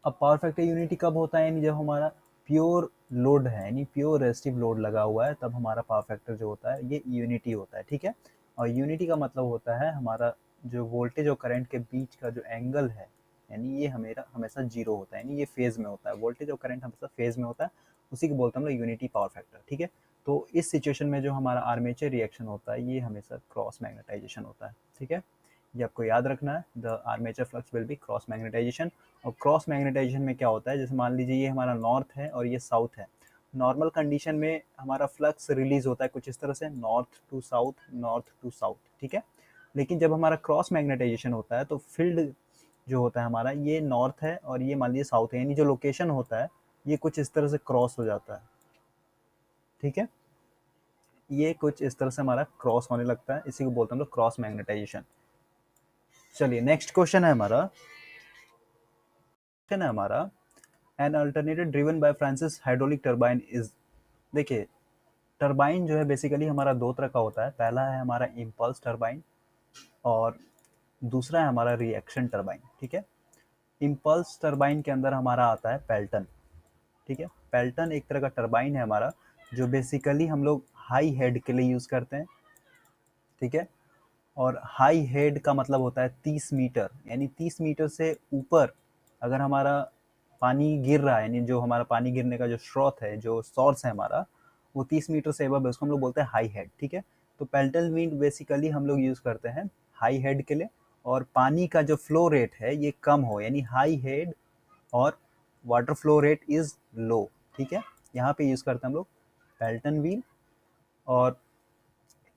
अब पावर फैक्टर यूनिटी कब होता है, यानी जब हमारा प्योर लोड है यानी प्योर रेजिस्टिव लोड लगा हुआ है तब हमारा पावर फैक्टर जो होता है ये यूनिटी होता है, ठीक है, और यूनिटी का मतलब होता है हमारा जो वोल्टेज और करंट के बीच का जो एंगल है यानी ये हमेशा जीरो होता है, यानी ये फेज में होता है, वोल्टेज और करंट हमेशा फेज में होता है, उसी को बोलते हैं हम लोग यूनिटी पावर फैक्टर, ठीक है। तो इस सिचुएशन में जो हमारा आर्मेचर रिएक्शन होता है ये हमेशा क्रॉस मैग्नेटाइजेशन होता है, ठीक है, ये आपको याद रखना है, the armature flux will be cross magnetization. और क्रॉस मैग्नेटाइजेशन में क्या होता है, जैसे मान लीजिए ये हमारा नॉर्थ है और ये साउथ है, नॉर्मल कंडीशन में हमारा फ्लक्स रिलीज होता है कुछ इस तरह से नॉर्थ टू साउथ, ठीक है, लेकिन जब हमारा क्रॉस मैग्नेटाइजेशन होता है तो फील्ड जो होता है हमारा ये नॉर्थ है और ये मान लीजिए साउथ है, यानी जो लोकेशन होता है ये कुछ इस तरह से क्रॉस हो जाता है, ठीक है, ये कुछ इस तरह से हमारा क्रॉस होने लगता है, इसी को बोलते हैं हम लोग क्रॉस मैग्नेटाइजेशन। चलिए नेक्स्ट क्वेश्चन है हमारा an alternator driven by Francis hydraulic turbine is, देखिए टर्बाइन जो है बेसिकली हमारा दो तरह का होता है, पहला है हमारा इम्पल्स टर्बाइन और दूसरा है हमारा रिएक्शन टर्बाइन, ठीक है। इम्पल्स टर्बाइन के अंदर हमारा आता है पेल्टन, ठीक है, पेल्टन एक तरह का टर्बाइन है हमारा जो बेसिकली हम लोग हाई हेड के लिए यूज़ करते हैं, ठीक है, और हाई हेड का मतलब होता है 30 मीटर, यानी 30 मीटर से ऊपर अगर हमारा पानी गिर रहा है यानी जो हमारा पानी गिरने का जो स्रोत है जो सोर्स है हमारा वो 30 मीटर से अबव है उसको हम लोग बोलते हैं हाई हेड, ठीक है, तो पेल्टन विंड बेसिकली हम लोग यूज़ करते हैं हाई हेड के लिए और पानी का जो फ्लो रेट है ये कम हो यानी हाई हेड और water flow rate is low, ठीक है, यहाँ पे यूज़ करते हैं हम लोग पेल्टन व्हील। और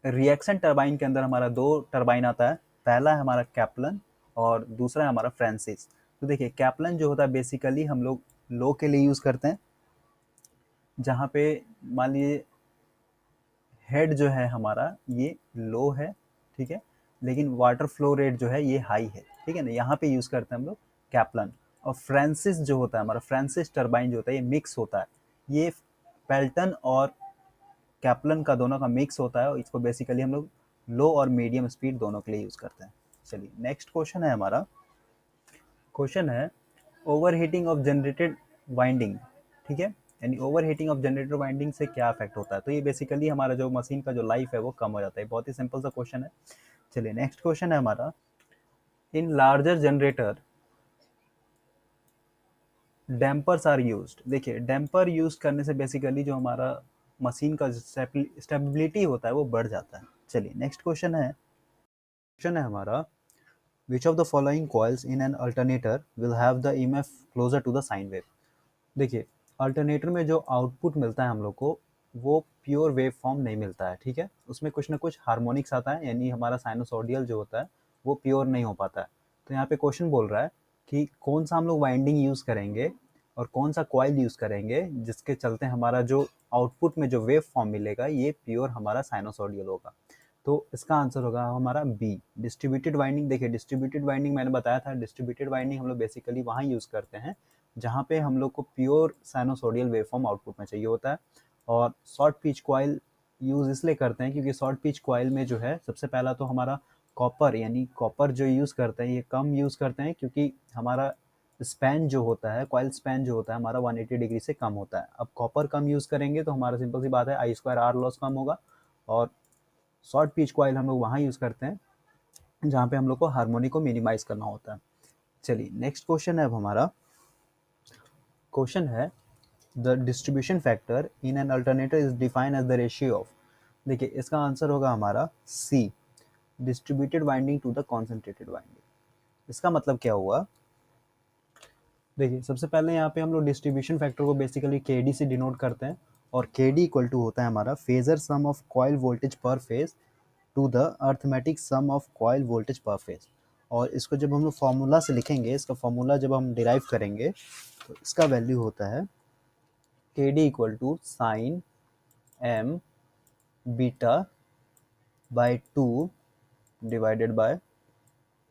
रिएक्शन टरबाइन के अंदर हमारा दो टरबाइन आता है, पहला है हमारा कैप्लन और दूसरा है हमारा फ्रांसिस। तो देखिए कैप्लन जो होता है बेसिकली हम लोग लो के लिए यूज़ करते हैं जहाँ पे मान लीजिए हेड जो है हमारा ये लो है, ठीक है, लेकिन वाटर फ्लो रेट जो है ये हाई है, ठीक है ना, यहाँ पे यूज़ करते हैं हम लोग कैप्लन। और फ्रांसिस जो होता है हमारा, फ्रांसिस टरबाइन जो होता है ये मिक्स होता है, ये पेल्टन और कैप्लन का दोनों का मिक्स होता है, और इसको बेसिकली हम लोग लो और मीडियम स्पीड दोनों के लिए यूज़ करते हैं। चलिए नेक्स्ट क्वेश्चन है हमारा, क्वेश्चन है over heating of generated winding, ठीक है, यानी over heating of generator winding से क्या इफेक्ट होता है। तो ये बेसिकली हमारा जो मशीन का जो लाइफ है वो कम हो जाता है, बहुत ही सिंपल सा क्वेश्चन है। चलिए नेक्स्ट क्वेश्चन है हमारा, in larger generator dampers are used. देखिए डैम्पर यूज करने से बेसिकली जो हमारा मशीन का स्टेबिलिटी होता है वो बढ़ जाता है। चलिए नेक्स्ट क्वेश्चन है, क्वेश्चन है हमारा, which of the following coils in an alternator will have the EMF closer to the sine wave. देखिए अल्टरनेटर में जो आउटपुट मिलता है हम लोग को वो प्योर वेव फॉर्म नहीं मिलता है, ठीक है, उसमें कुछ ना कुछ हार्मोनिक्स आता है, यानी हमारा साइनोसॉडियल जो होता है वो प्योर नहीं हो पाता है। तो यहाँ पे क्वेश्चन बोल रहा है कि कौन सा हम लोग वाइंडिंग यूज़ करेंगे और कौन सा कॉइल यूज़ करेंगे जिसके चलते हमारा जो आउटपुट में जो वेव फॉर्म मिलेगा ये प्योर हमारा साइनोसॉडियल होगा। तो इसका आंसर होगा हमारा बी, डिस्ट्रीब्यूटेड वाइंडिंग। देखिए डिस्ट्रीब्यूटेड वाइंडिंग मैंने बताया था, डिस्ट्रीब्यूटेड वाइंडिंग हम लोग बेसिकली वहाँ यूज़ करते हैं जहाँ पे हम लोग को प्योर साइनोसोडियल वेवफॉर्म आउटपुट में चाहिए होता है। और शॉर्ट पिच कॉइल यूज़ इसलिए करते हैं क्योंकि शॉर्ट पिच कॉइल में जो है सबसे पहला तो हमारा कॉपर, यानी कॉपर जो यूज़ करते हैं ये कम यूज़ करते हैं क्योंकि हमारा स्पैन जो होता है, कॉइल स्पैन जो होता है हमारा 180 डिग्री से कम होता है। अब कॉपर कम यूज़ करेंगे तो हमारा सिंपल सी बात है आई स्क्वायर आर लॉस कम होगा। और शॉर्ट पिच कॉइल हम लोग वहाँ यूज़ करते हैं जहाँ पे हम लोग को हार्मोनी को मिनिमाइज करना होता है। चलिए नेक्स्ट क्वेश्चन है अब हमारा, क्वेश्चन है the distribution factor in an alternator is defined as the ratio of. देखिए इसका आंसर होगा हमारा C, distributed winding to the concentrated winding. इसका मतलब क्या हुआ, देखिए सबसे पहले यहाँ पे हम लोग डिस्ट्रीब्यूशन फैक्टर को बेसिकली के डी से डिनोट करते हैं, और के डी इक्वल टू होता है हमारा phasor sum of coil voltage per phase to the arithmetic sum of coil voltage per phase. और इसको जब हम लोग फॉर्मूला से लिखेंगे, इसका फॉर्मूला जब हम डिराइव करेंगे तो इसका वैल्यू होता है K D equal to sine M beta by 2 divided by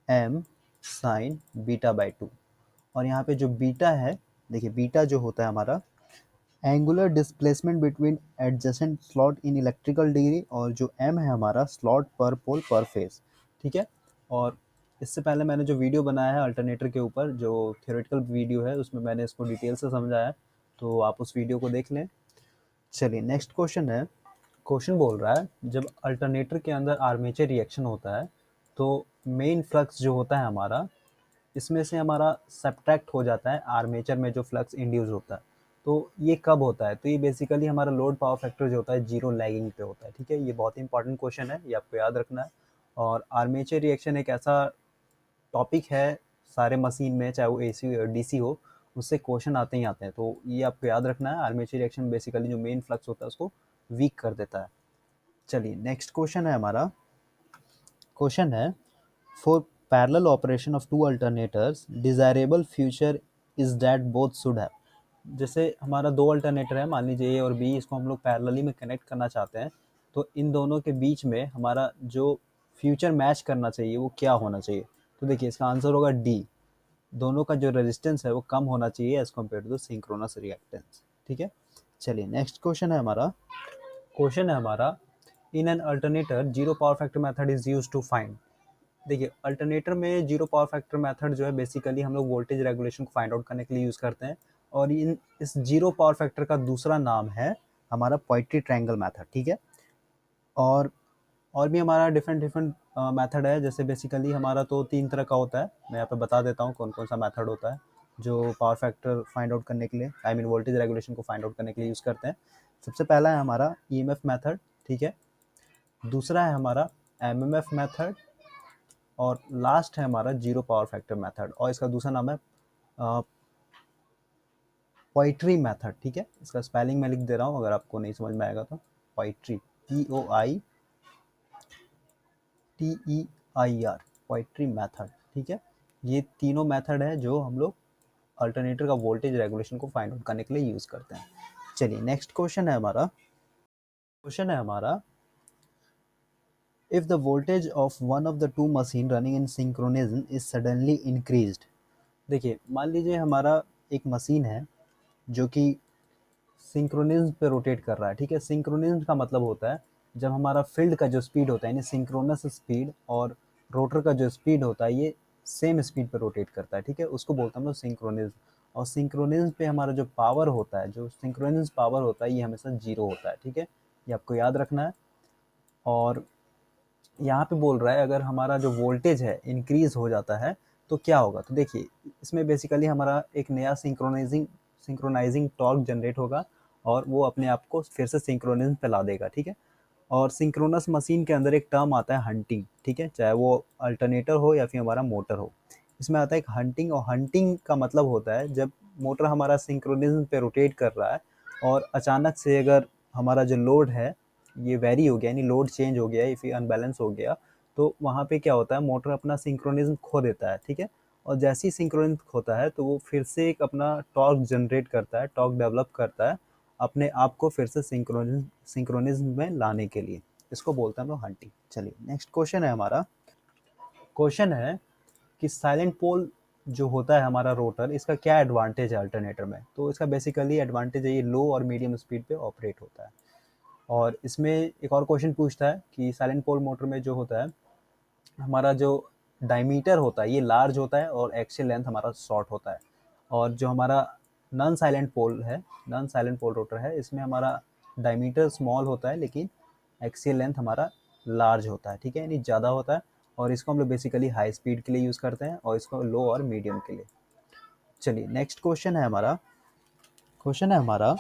M sine beta by 2। और यहाँ पे जो बीटा है, देखिए बीटा जो होता है हमारा angular displacement between adjacent slot in electrical degree, और जो एम है हमारा स्लॉट पर पोल पर फेज, ठीक है। और इससे पहले मैंने जो वीडियो बनाया है अल्टरनेटर के ऊपर, जो थियोरेटिकल वीडियो है, उसमें मैंने इसको डिटेल से समझाया है, तो आप उस वीडियो को देख लें। चलिए नेक्स्ट क्वेश्चन है, क्वेश्चन बोल रहा है जब अल्टरनेटर के अंदर आर्मेचर रिएक्शन होता है तो मेन फ्लक्स जो होता है हमारा, इसमें से हमारा सब्ट्रैक्ट हो जाता है आर्मेचर में जो फ्लक्स इंड्यूस होता है। तो ये कब होता है, तो ये बेसिकली हमारा लोड पावर फैक्टर जो होता है जीरो लैगिंग पे होता है, ठीक है। ये बहुत ही इंपॉर्टेंट क्वेश्चन है, ये आपको याद रखना है। और आर्मेचर रिएक्शन एक ऐसा टॉपिक है सारे मशीन में, चाहे वो एसी और डीसी हो, उससे क्वेश्चन आते ही आते हैं, तो ये आपको याद रखना है। आर्मेचर रिएक्शन बेसिकली जो मेन फ्लक्स होता है उसको वीक कर देता है। चलिए नेक्स्ट क्वेश्चन है हमारा, क्वेश्चन है for parallel operation of two alternators desirable future is that both should have. जैसे हमारा दो अल्टरनेटर है, मान लीजिए ए और बी, इसको हम लोग पैरेलली में कनेक्ट करना चाहते हैं, तो इन दोनों के बीच में हमारा जो फ्यूचर मैच करना चाहिए वो क्या होना चाहिए। तो देखिए इसका आंसर होगा डी, दोनों का जो रेजिस्टेंस है वो कम होना चाहिए as compare to the synchronous reactance, ठीक है। चलिए नेक्स्ट क्वेश्चन है हमारा, क्वेश्चन है हमारा in an alternator zero power factor method is use to find. देखिए अल्टरनेटर में जीरो पावर फैक्टर मेथड जो है बेसिकली हम लोग वोल्टेज रेगुलेशन को फाइंड आउट करने के लिए यूज़ करते हैं, और इन इस जीरो पावर फैक्टर का दूसरा नाम है हमारा पोइट्री ट्रायंगल मेथड, ठीक है। और और भी हमारा डिफरेंट डिफरेंट मेथड है, जैसे बेसिकली हमारा तो तीन तरह का होता है, मैं यहाँ पे बता देता हूँ कौन कौन सा मेथड होता है जो पावर फैक्टर फाइंड आउट करने के लिए, आई मीन वोल्टेज रेगुलेशन को फाइंड आउट करने के लिए यूज़ करते हैं। सबसे पहला है हमारा ईएमएफ मेथड, ठीक है। दूसरा है हमारा एमएमएफ मेथड, और लास्ट है हमारा जीरो पावर फैक्टर मेथड, और इसका दूसरा नाम है पोइट्री मेथड, ठीक है। इसका स्पेलिंग मैं लिख दे रहा हूँ अगर आपको नहीं समझ में आएगा तो, पोइट्री POITEIR, पोइट्री मेथड, ठीक है। ये तीनों मेथड है जो हम लोग अल्टरनेटर का वोल्टेज रेगुलेशन को फाइंड आउट करने के लिए यूज़ करते हैं। चलिए नेक्स्ट क्वेश्चन है हमारा if the voltage of one of the two machine running in synchronism is suddenly increased। देखिए मान लीजिए हमारा एक मशीन है जो कि सिंक्रोनिज्म पे रोटेट कर रहा है, ठीक है। सिंक्रोनिज्म का मतलब होता है जब हमारा फील्ड का जो स्पीड होता है यानी सिंक्रोनस स्पीड और रोटर का जो स्पीड होता है ये सेम स्पीड पे रोटेट करता है, ठीक है, उसको बोलते हैं हम लोग सिंक्रोनिज्म। और सिंक्रोनिज्म पे हमारा जो पावर होता है, जो सिंक्रोनिज्म पावर होता है, ये हमेशा जीरो होता है, ठीक है, ये आपको याद रखना है। और यहाँ पे बोल रहा है अगर हमारा जो वोल्टेज है इंक्रीज हो जाता है तो क्या होगा। तो देखिए इसमें बेसिकली हमारा एक नया सिंक्रोनाइजिंग टॉर्क जनरेट होगा और वो अपने आप को फिर से सिंक्रोनिज्म पे ला देगा, ठीक है। और सिंक्रोनस मशीन के अंदर एक टर्म आता है हंटिंग, ठीक है, चाहे वो अल्टरनेटर हो या फिर हमारा मोटर हो। इसमें आता है एक हंटिंग, और हंटिंग का मतलब होता है जब मोटर हमारा सिंक्रोनिज्म पे रोटेट कर रहा है और अचानक से अगर हमारा जो लोड है ये वेरी हो गया, यानी लोड चेंज हो गया, इफ ये अनबैलेंस हो गया, तो वहाँ पे क्या होता है मोटर अपना सिंक्रोनिज्म खो देता है, ठीक है। और जैसे ही सिंक्रोनिज्म खोता है तो वो फिर से एक अपना टॉर्क जनरेट करता है, टॉर्क डेवलप करता है अपने आप को फिर से सिंक्रोनिज्म में लाने के लिए। इसको बोलते हैं हम लोग हंटिंग। चलिए नेक्स्ट क्वेश्चन है हमारा। क्वेश्चन है कि साइलेंट पोल जो होता है हमारा रोटर, इसका क्या एडवांटेज है अल्टरनेटर में। तो इसका बेसिकली एडवांटेज है ये लो और मीडियम स्पीड पे ऑपरेट होता है। और इसमें एक और क्वेश्चन पूछता है कि साइलेंट पोल मोटर में जो होता है हमारा जो डायमीटर होता है ये लार्ज होता है और एक्सियल लेंथ हमारा शॉर्ट होता है। और जो हमारा नॉन साइलेंट पोल रोटर है इसमें हमारा डायमीटर स्मॉल होता है लेकिन एक्सियल लेंथ हमारा लार्ज होता है, ठीक है, यानी ज़्यादा होता है। और इसको हम लोग बेसिकली हाई स्पीड के लिए यूज़ करते हैं और इसको लो और मीडियम के लिए। चलिए नेक्स्ट क्वेश्चन है हमारा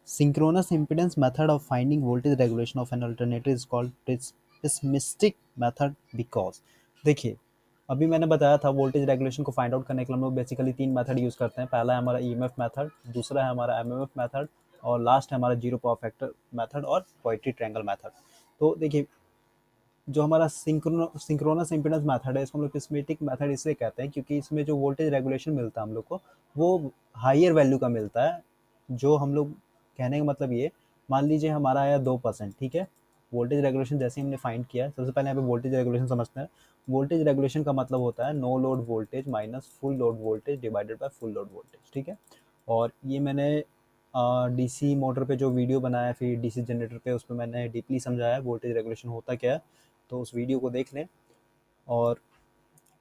synchronous impedance method of finding voltage regulation of an alternator is called pessimistic method because। देखिए अभी मैंने बताया था वोल्टेज रेगुलेशन को फाइंड आउट करने के लिए हम लोग बेसिकली तीन मेथड यूज़ करते हैं। पहला है हमारा ईएमएफ मेथड, दूसरा है हमारा एमएमएफ मेथड और लास्ट है हमारा जीरो पावर फैक्टर मेथड और पोइट्री ट्रायंगल मेथड। तो देखिए जो हमारा सिंक्रोनस इम्पीडेंस मेथड है इसको हम लोग पिस्मेटिक मेथड इसलिए कहते हैं क्योंकि इसमें जो वोल्टेज रेगुलेशन मिलता है हम लोग को वो हाइयर वैल्यू का मिलता है। जो हम लोग कहने का मतलब ये, मान लीजिए हमारा आया 2%, ठीक है, वोल्टेज रेगुलेशन जैसे हमने फाइंड किया। सबसे पहले यहाँ पे वोल्टेज रेगुलेशन समझते हैं। वोल्टेज रेगुलेशन का मतलब होता है no load voltage minus full load voltage divided by full load voltage, ठीक है। और ये मैंने डीसी मोटर पे जो वीडियो बनाया फिर डीसी जनरेटर पे उस पर मैंने डीपली समझाया वोल्टेज रेगुलेशन होता क्या है, तो उस वीडियो को देख लें। और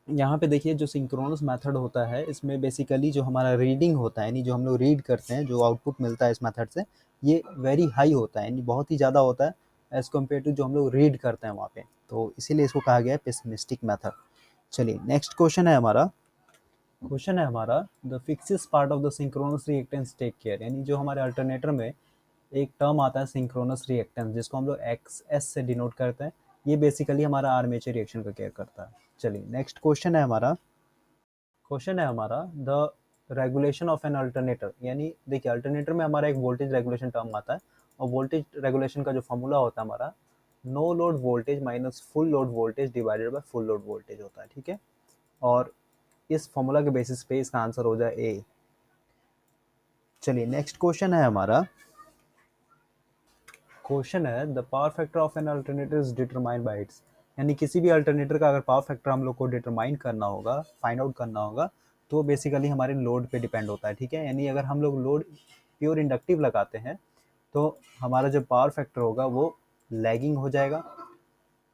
यहाँ पे देखिए जो सिंक्रोनस मेथड होता है इसमें बेसिकली जो हमारा रीडिंग होता है यानी जो हम लोग रीड करते हैं जो आउटपुट मिलता है इस मेथड से ये वेरी हाई होता है, यानी बहुत ही ज़्यादा होता है एज़ कम्पेयर टू जो हम लोग रीड करते हैं वहाँ पे, तो इसीलिए इसको कहा गया है पेसिमिस्टिक मेथड। चलिए नेक्स्ट क्वेश्चन है हमारा the fictitious part of the synchronous reactance take care, यानी जो हमारे अल्टरनेटर में एक टर्म आता है सिंक्रोनस रिएक्टेंस जिसको हम लोग एक्स एस से डिनोट करते हैं, ये बेसिकली हमारा आर्मेचर रिएक्शन का केयर करता है। चलिए नेक्स्ट क्वेश्चन है हमारा the regulation of an alternator, यानी देखिए अल्टरनेटर में हमारा एक वोल्टेज रेगुलेशन टर्म आता है और वोल्टेज रेगुलेशन का जो फॉर्मूला होता है हमारा no load voltage minus full load voltage divided by full load voltage होता है, ठीक है। और इस फॉर्मूला के बेसिस पे इसका आंसर हो जाए ए। चलिए नेक्स्ट क्वेश्चन है the power factor of an alternator is determined by it's, यानी किसी भी अल्टरनेटर का अगर पावर फैक्टर हम लोग को डिटरमाइन करना होगा, फाइंड आउट करना होगा, तो बेसिकली हमारे लोड पे डिपेंड होता है, ठीक है। यानी अगर हम लोग लोड प्योर इंडक्टिव लगाते हैं तो हमारा जो पावर फैक्टर होगा वो लैगिंग हो जाएगा।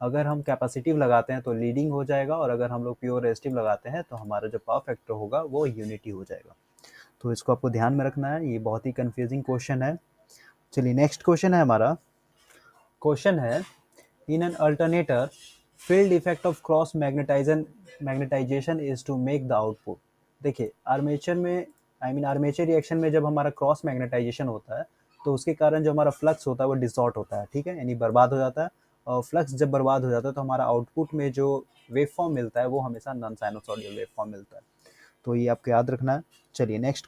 अगर हम कैपेसिटिव लगाते हैं तो लीडिंग हो जाएगा और अगर हम लोग प्योर रेजिस्टिव लगाते हैं तो हमारा जो पावर फैक्टर होगा वो यूनिटी हो जाएगा। तो इसको आपको ध्यान में रखना है, ये बहुत ही कंफ्यूजिंग क्वेश्चन है। चलिए नेक्स्ट क्वेश्चन है in an alternator field effect of cross magnetization is to make the output. देखिए आर्मेचर में आर्मेचर रिएक्शन में जब हमारा क्रॉस मैग्नेटाइजेशन होता है तो उसके कारण जो हमारा फ्लक्स होता है वो डिसॉर्ट होता है, ठीक है, यानी बर्बाद हो जाता है। और फ्लक्स जब बर्बाद हो जाता है तो हमारा आउटपुट में जो वेव फॉर्म मिलता है वो हमेशा नॉन साइनोसॉइडल वेव फॉर्म मिलता है, तो ये आपको याद रखना है। चलिए नेक्स्ट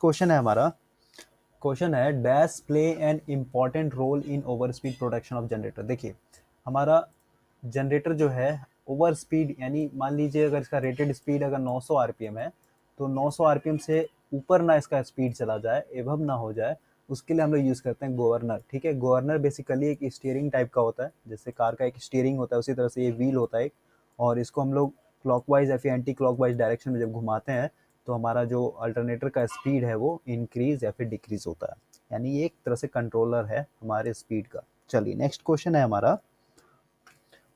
क्वेश्चन है dash play an important role in over speed production of generator. देखिए हमारा जनरेटर जो है ओवर स्पीड, यानी मान लीजिए अगर इसका रेटेड स्पीड अगर 900 आरपीएम है तो 900 आरपीएम से ऊपर ना इसका स्पीड चला जाए, एवब ना हो जाए, उसके लिए हम लोग यूज़ करते हैं गवर्नर, ठीक है। गवर्नर बेसिकली एक स्टीयरिंग टाइप का होता है, जैसे कार का एक स्टीयरिंग होता है उसी तरह से ये व्हील होता है एक, और इसको हम लोग क्लॉकवाइज या फिर एंटी क्लॉकवाइज डायरेक्शन में जब घुमाते हैं तो हमारा जो अल्टरनेटर का स्पीड है वो इंक्रीज या फिर डिक्रीज होता है, यानी ये एक तरह से कंट्रोलर है हमारे स्पीड का। चलिए नेक्स्ट क्वेश्चन है हमारा।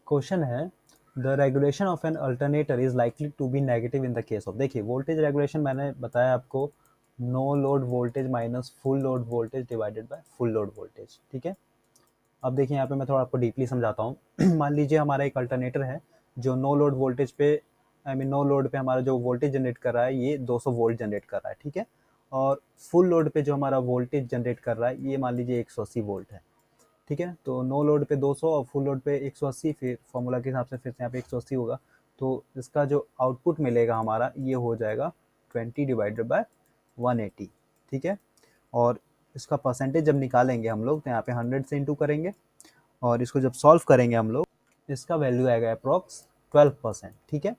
क्वेश्चन है the regulation of an alternator is likely to be negative in the case of, देखिए वोल्टेज रेगुलेशन मैंने बताया आपको, no load voltage minus full load voltage divided by full load voltage, ठीक है। अब देखिए यहाँ पे मैं थोड़ा आपको डीपली समझाता हूँ। मान लीजिए हमारा एक अल्टरनेटर है जो नो लोड वोल्टेज पे, नो लोड पे हमारा जो वोल्टेज जनरेट कर रहा है ये 200 वोल्ट जनरेट कर रहा है, ठीक है। और फुल लोड पे जो हमारा वोल्टेज जनरेट कर रहा है ये मान लीजिए 180 वोल्ट है, ठीक है। तो नो लोड पे 200 और फुल लोड पे 180, फिर फॉर्मूला के हिसाब से फिर से यहाँ पे 180 होगा, तो इसका जो आउटपुट मिलेगा हमारा ये हो जाएगा 20 डिवाइडेड बाय 180, ठीक है। और इसका परसेंटेज जब निकालेंगे हम लोग तो यहाँ पे 100 से इंटू करेंगे, और इसको जब सॉल्व करेंगे हम लोग इसका वैल्यू आएगा अप्रॉक्स 12%, ठीक है।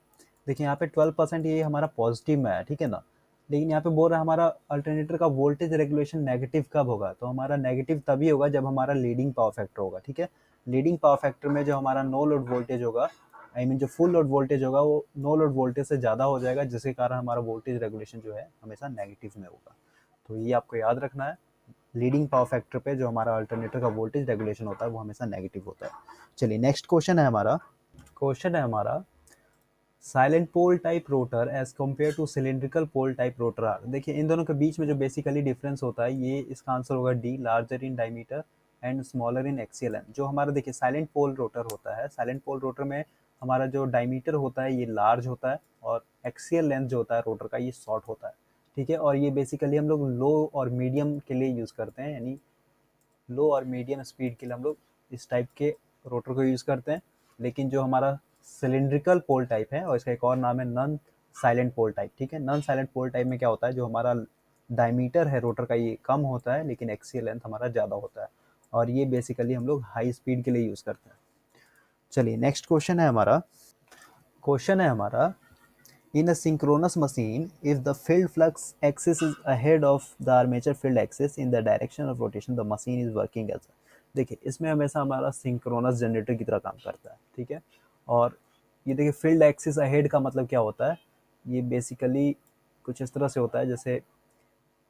देखिए यहाँ पे 12% ये हमारा पॉजिटिव में है, ठीक है ना। लेकिन यहाँ पे बोल रहा है हमारा अल्टरनेटर का वोल्टेज रेगुलेशन नेगेटिव कब होगा, तो हमारा नेगेटिव तभी होगा जब हमारा लीडिंग पावर फैक्टर होगा, ठीक है। लीडिंग पावर फैक्टर में जो हमारा नो लोड वोल्टेज होगा, जो फुल लोड वोल्टेज होगा वो नो लोड वोल्टेज से ज़्यादा हो जाएगा, जिसके कारण हमारा वोल्टेज रेगुलेशन जो है हमेशा नेगेटिव में होगा। तो ये आपको याद रखना है, लीडिंग पावर फैक्टर पे जो हमारा अल्टरनेटर का वोल्टेज रेगुलेशन होता है वो हमेशा नेगेटिव होता है। चलिए नेक्स्ट क्वेश्चन है हमारा। क्वेश्चन है हमारा salient pole type rotor as compare to cylindrical pole type rotor are, देखिए इन दोनों के बीच में जो बेसिकली डिफरेंस होता है ये इसका आंसर होगा D, larger in diameter and smaller in axial length. जो हमारा देखिए साइलेंट पोल रोटर होता है, साइलेंट पोल रोटर में हमारा जो डायमीटर होता है ये लार्ज होता है, और एक्सियल लेंथ जो होता है रोटर का ये शॉर्ट होता है, ठीक है। और ये बेसिकली हम लोग लो और मीडियम के लिए यूज़ करते हैं, यानी लो और मीडियम स्पीड के लिए हम लोग इस टाइप के रोटर को यूज़ करते हैं। लेकिन जो हमारा सिलिंड्रिकल पोल टाइप है और इसका एक और नाम है नॉन साइलेंट पोल टाइप, ठीक है। नॉन साइलेंट पोल टाइप में क्या होता है, जो हमारा डायमीटर है रोटर का ये कम होता है लेकिन एक्सियल लेंथ हमारा ज़्यादा होता है, और ये बेसिकली हम लोग हाई स्पीड के लिए यूज़ करते हैं। चलिए नेक्स्ट क्वेश्चन है हमारा। क्वेश्चन है हमारा in a synchronous machine if the field flux axis is ahead of the armature field axis in the direction of rotation the machine is working as a, देखिए इसमें हमेशा हमारा सिंक्रोनस जनरेटर की तरह काम करता है, ठीक है। और ये देखिए फील्ड एक्सिस अहेड का मतलब क्या होता है, ये बेसिकली कुछ इस तरह से होता है, जैसे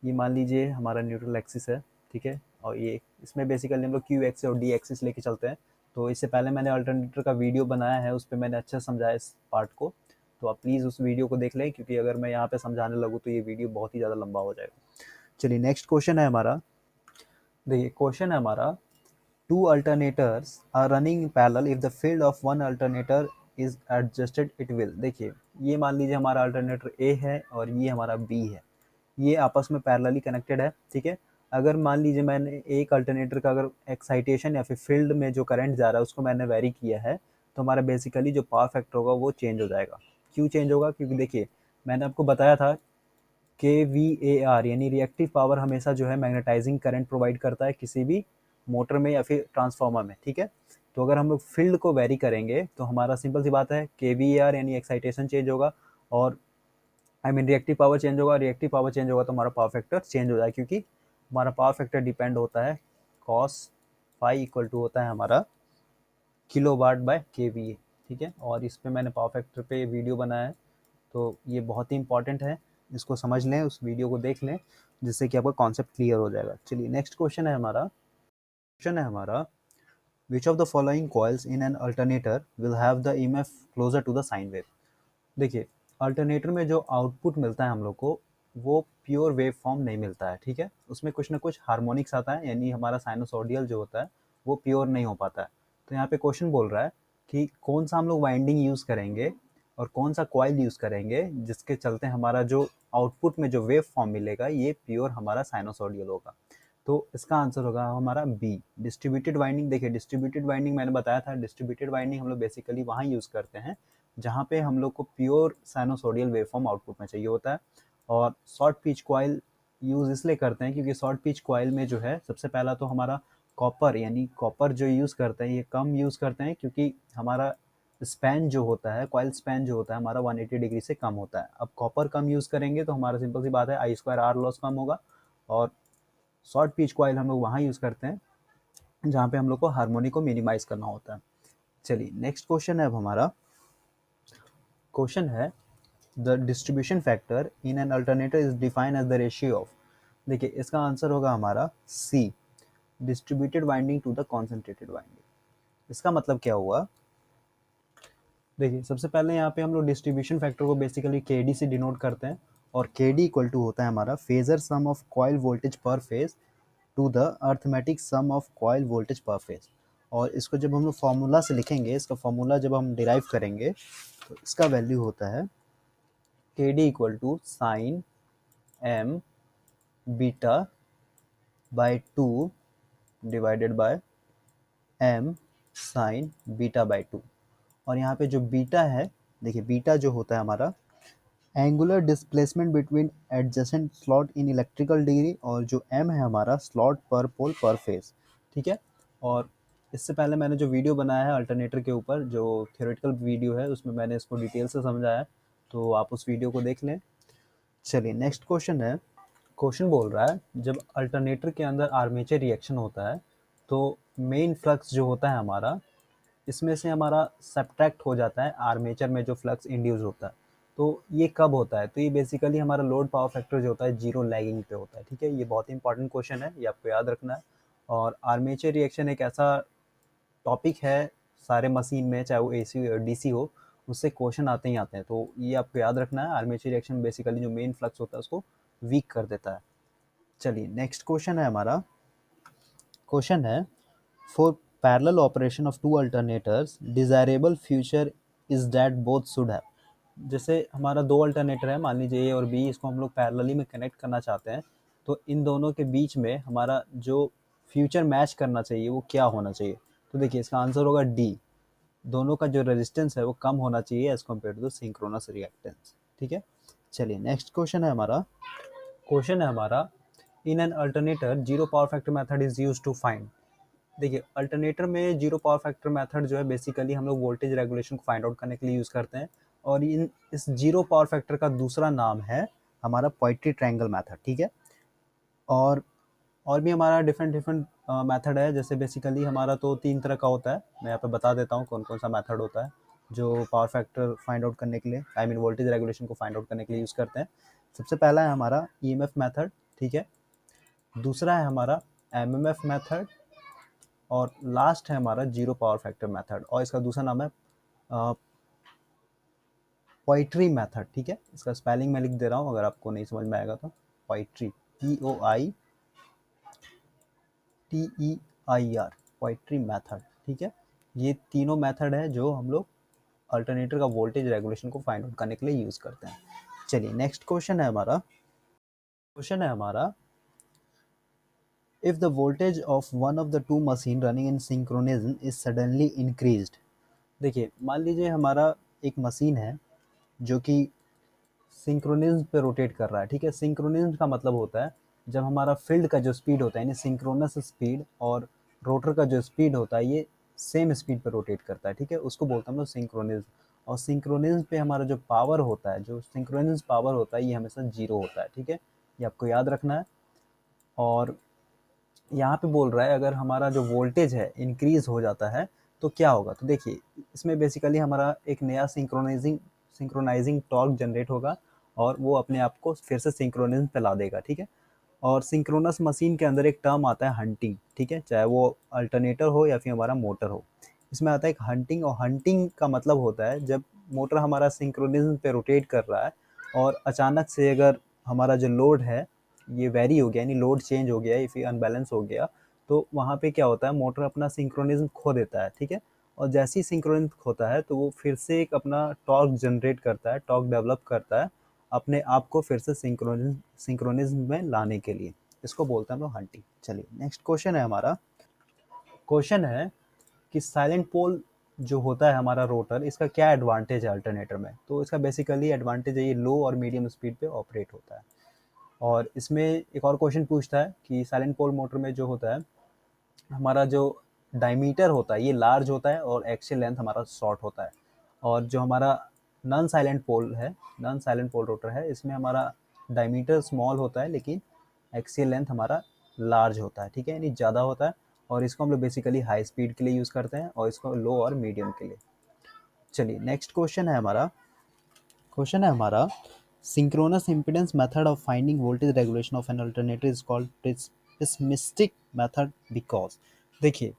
ये मान लीजिए हमारा न्यूट्रल एक्सिस है, ठीक है। और ये इसमें बेसिकली हम लोग क्यू एक्सिस और डी एक्सिस लेके चलते हैं। तो इससे पहले मैंने अल्टरनेटर का वीडियो बनाया है, उस पर मैंने अच्छा समझाया इस पार्ट को, तो आप प्लीज़ उस वीडियो को देख लें, क्योंकि अगर मैं यहाँ पे समझाने लगूँ तो ये वीडियो बहुत ही ज़्यादा लंबा हो जाएगा। चलिए नेक्स्ट क्वेश्चन है हमारा। देखिए क्वेश्चन है हमारा two alternators are running in parallel if the field of one alternator is adjusted it will, देखिए ये मान लीजिए हमारा अल्टरनेटर ए है और ये हमारा बी है, ये आपस में पैरेलली कनेक्टेड है, ठीक है। अगर मान लीजिए मैंने एक अल्टरनेटर का अगर एक्साइटेशन या फिर फील्ड में जो करंट जा रहा है उसको मैंने वेरी किया है, तो हमारा बेसिकली जो पावर फैक्टर होगा वो चेंज हो जाएगा। क्यों चेंज होगा, क्योंकि देखिए मैंने आपको बताया था के वी ए आर यानी रिएक्टिव पावर हमेशा जो है मैग्नेटाइजिंग करंट प्रोवाइड करता है किसी भी मोटर में या फिर ट्रांसफार्मर में, ठीक है। तो अगर हम लोग फील्ड को वेरी करेंगे तो हमारा सिंपल सी बात है के वी ए आर यानी एक्साइटेशन चेंज होगा, और रिएक्टिव पावर चेंज होगा, रिएक्टिव पावर चेंज होगा तो हमारा पावर फैक्टर चेंज हो जाएगा, क्योंकि हमारा पावर फैक्टर डिपेंड होता है कॉस फाई इक्वल टू होता है हमारा किलो वाट बाय के वी ए, ठीक है। और इस पे मैंने पावर फैक्टर पे वीडियो बनाया है, तो ये बहुत ही इंपॉर्टेंट है, इसको समझ लें, उस वीडियो को देख लें, जिससे कि आपका कॉन्सेप्ट क्लियर हो जाएगा। चलिए नेक्स्ट क्वेश्चन है हमारा। क्वेश्चन है हमारा which of the following coils in an alternator will have the EMF closer to the sine wave, देखिए अल्टरनेटर में जो आउटपुट मिलता है हम लोग को वो प्योर वेव फॉर्म नहीं मिलता है, ठीक है। उसमें कुछ ना कुछ हार्मोनिक्स आता है, यानी हमारा साइनोसॉडियल जो होता है वो प्योर नहीं हो पाता है। तो यहाँ पे क्वेश्चन बोल रहा है कि कौन सा हम लोग वाइंडिंग यूज़ करेंगे और कौन सा कॉइल यूज़ करेंगे जिसके चलते हमारा जो आउटपुट में जो वेव फॉर्म मिलेगा ये प्योर हमारा साइनोसॉडियल होगा। तो इसका आंसर होगा हमारा बी, डिस्ट्रीब्यूटेड वाइंडिंग। देखिए डिस्ट्रीब्यूटेड वाइंडिंग मैंने बताया था, डिस्ट्रीब्यूटेड वाइंडिंग हम लोग बेसिकली वहाँ यूज़ करते हैं जहाँ पे हम लोग को प्योर साइनोसोडियल वेवफॉर्म आउटपुट में चाहिए होता है। और शॉर्ट पिच कॉइल यूज़ इसलिए करते हैं क्योंकि शॉर्ट पिच कॉइल में जो है सबसे पहला तो हमारा कॉपर, यानी कॉपर जो यूज़ करते हैं ये कम यूज़ करते हैं, क्योंकि हमारा स्पैन जो होता है, कॉइल स्पैन जो होता है हमारा 180 डिग्री से कम होता है। अब कॉपर कम यूज़ करेंगे तो हमारा सिंपल सी बात है आई स्क्वायर आर लॉस कम होगा, और शॉर्ट पिच कॉइल हम लोग वहाँ यूज़ करते हैं जहाँ पे हम लोग को हार्मोनी को मिनिमाइज करना होता है। चलिए नेक्स्ट क्वेश्चन है अब हमारा। क्वेश्चन है the distribution factor in an alternator is defined as the ratio of. देखिए इसका आंसर होगा हमारा C, distributed winding to the concentrated winding. इसका मतलब क्या हुआ, देखिए सबसे पहले यहाँ पे हम लोग डिस्ट्रीब्यूशन फैक्टर को बेसिकली के डी से डिनोट करते हैं, और के डी इक्वल टू होता है हमारा phasor sum of coil voltage per phase to the arithmetic sum of coil voltage per phase. और इसको जब हम लोग फॉर्मूला से लिखेंगे, इसका फॉर्मूला जब हम डिराइव करेंगे तो इसका वैल्यू होता है K D equal to sine M beta by two divided by M sine beta by two. और यहाँ पे जो बीटा है, देखिए बीटा जो होता है हमारा angular displacement between adjacent slot in electrical degree, और जो एम है हमारा स्लॉट पर पोल पर फेज। ठीक है, और इससे पहले मैंने जो वीडियो बनाया है अल्टरनेटर के ऊपर, जो थियोरेटिकल वीडियो है, उसमें मैंने इसको डिटेल से समझाया है, तो आप उस वीडियो को देख लें। चलिए नेक्स्ट क्वेश्चन है। क्वेश्चन बोल रहा है जब अल्टरनेटर के अंदर आर्मेचर रिएक्शन होता है तो मेन फ्लक्स जो होता है हमारा, इसमें से हमारा सब्ट्रैक्ट हो जाता है आर्मेचर में जो फ्लक्स इंड्यूस होता है। तो ये कब होता है, तो ये बेसिकली हमारा लोड पावर फैक्टर जो होता है जीरो लैगिंग पे होता है। ठीक है, ये बहुत इंपॉर्टेंट क्वेश्चन है, ये आपको याद रखना है। और आर्मेचर रिएक्शन एक ऐसा टॉपिक है सारे मशीन में, चाहे वो एसी हो डीसी हो, उससे क्वेश्चन आते ही आते हैं, तो ये आपको याद रखना है। आर्मेचर रिएक्शन बेसिकली जो मेन फ्लक्स होता है उसको वीक कर देता है। चलिए नेक्स्ट क्वेश्चन है हमारा। क्वेश्चन है for parallel operation of two alternators desirable future is that both should have. जैसे हमारा दो अल्टरनेटर है, मान लीजिए ए और बी, इसको हम लोग पैरेलली में कनेक्ट करना चाहते हैं, तो इन दोनों के बीच में हमारा जो फ्यूचर मैच करना चाहिए वो क्या होना चाहिए। तो देखिए इसका आंसर होगा डी, दोनों का जो रेजिस्टेंस है वो कम होना चाहिए as compare to the synchronous reactance. ठीक है, चलिए नेक्स्ट क्वेश्चन है हमारा। क्वेश्चन है हमारा in an alternator zero power factor method is used to find. देखिए अल्टरनेटर में जीरो पावर फैक्टर मेथड जो है बेसिकली हम लोग वोल्टेज रेगुलेशन को फाइंड आउट करने के लिए यूज़ करते हैं, और इस जीरो पावर फैक्टर का दूसरा नाम है हमारा पोइट्री ट्रायंगल मेथड। ठीक है, और भी हमारा डिफरेंट डिफरेंट मेथड है, जैसे बेसिकली हमारा तो तीन तरह का होता है। मैं यहाँ पे बता देता हूँ कौन कौन सा मेथड होता है जो पावर फैक्टर फाइंड आउट करने के लिए, आई मीन वोल्टेज रेगुलेशन को फाइंड आउट करने के लिए यूज़ करते हैं। सबसे पहला है हमारा ईएमएफ मेथड। ठीक है, दूसरा है हमारा एमएमएफ मेथड, और लास्ट है हमारा जीरो पावर फैक्टर मेथड, और इसका दूसरा नाम है पोइट्री मेथड। ठीक है, इसका स्पेलिंग मैं लिख दे रहा हूँ अगर आपको नहीं समझ में आएगा तो। Poetry, POITEIR, poetry method. ठीक है, ये तीनों मेथड है जो हम लोग अल्टरनेटर का वोल्टेज रेगुलेशन को फाइंड आउट करने के लिए यूज़ करते हैं। चलिए नेक्स्ट क्वेश्चन है हमारा। क्वेश्चन है हमारा if the voltage of one of the two machine running in synchronism is suddenly increased। देखिए मान लीजिए हमारा एक मशीन है जो कि सिंक्रोनिज्म पे रोटेट कर रहा है। ठीक है, सिंक्रोनिज्म का मतलब होता है जब हमारा फील्ड का जो स्पीड होता है, यानी सिंक्रोनस स्पीड, और रोटर का जो स्पीड होता है ये सेम स्पीड पे रोटेट करता है। ठीक है, उसको बोलते हैं हम लोग सिंक्रोनिज्म। और सिंक्रोनिज्म पे हमारा जो पावर होता है, जो सिंक्रोनिज्म पावर होता है, ये हमेशा जीरो होता है। ठीक है, ये आपको याद रखना है। और यहाँ पे बोल रहा है अगर हमारा जो वोल्टेज है इंक्रीज हो जाता है तो क्या होगा। तो देखिए इसमें बेसिकली हमारा एक नया सिंक्रोनाइजिंग टॉर्क जनरेट होगा, और वो अपने आप को फिर से सिंक्रोनिज्म पे ला देगा। ठीक है, और सिंक्रोनस मशीन के अंदर एक टर्म आता है हंटिंग। ठीक है, चाहे वो अल्टरनेटर हो या फिर हमारा मोटर हो, इसमें आता है एक हंटिंग। और हंटिंग का मतलब होता है जब मोटर हमारा सिंक्रोनिज्म पे रोटेट कर रहा है और अचानक से अगर हमारा जो लोड है ये वेरी हो गया, यानी लोड चेंज हो गया, फिर अनबैलेंस हो गया, तो वहाँ पे क्या होता है, मोटर अपना सिंक्रोनिज्म खो देता है। ठीक है, और जैसे ही सिंक्रोनिज्म खोता है तो वो फिर से एक अपना टॉर्क जनरेट करता है, टॉर्क डेवलप करता है अपने आप को फिर से सिंक्रोनिज्म में लाने के लिए। इसको बोलते हैं हम लोग हंटिंग। चलिए नेक्स्ट क्वेश्चन है हमारा। क्वेश्चन है कि साइलेंट पोल जो होता है हमारा रोटर, इसका क्या एडवांटेज है अल्टरनेटर में। तो इसका बेसिकली एडवांटेज है ये लो और मीडियम स्पीड पे ऑपरेट होता है। और इसमें एक और क्वेश्चन पूछता है कि साइलेंट पोल मोटर में जो होता है हमारा जो डायमीटर होता है ये लार्ज होता है और एक्सियल लेंथ हमारा शॉर्ट होता है। और जो हमारा नॉन साइलेंट पोल रोटर है, इसमें हमारा डायमीटर स्मॉल होता है लेकिन एक्सियल लेंथ हमारा लार्ज होता है, ठीक है, यानी ज़्यादा होता है। और इसको हम लोग बेसिकली हाई स्पीड के लिए यूज़ करते हैं और इसको लो और मीडियम के लिए। चलिए नेक्स्ट क्वेश्चन है हमारा synchronous impedance method of finding voltage regulation of an alternator is called pessimistic method because. देखिए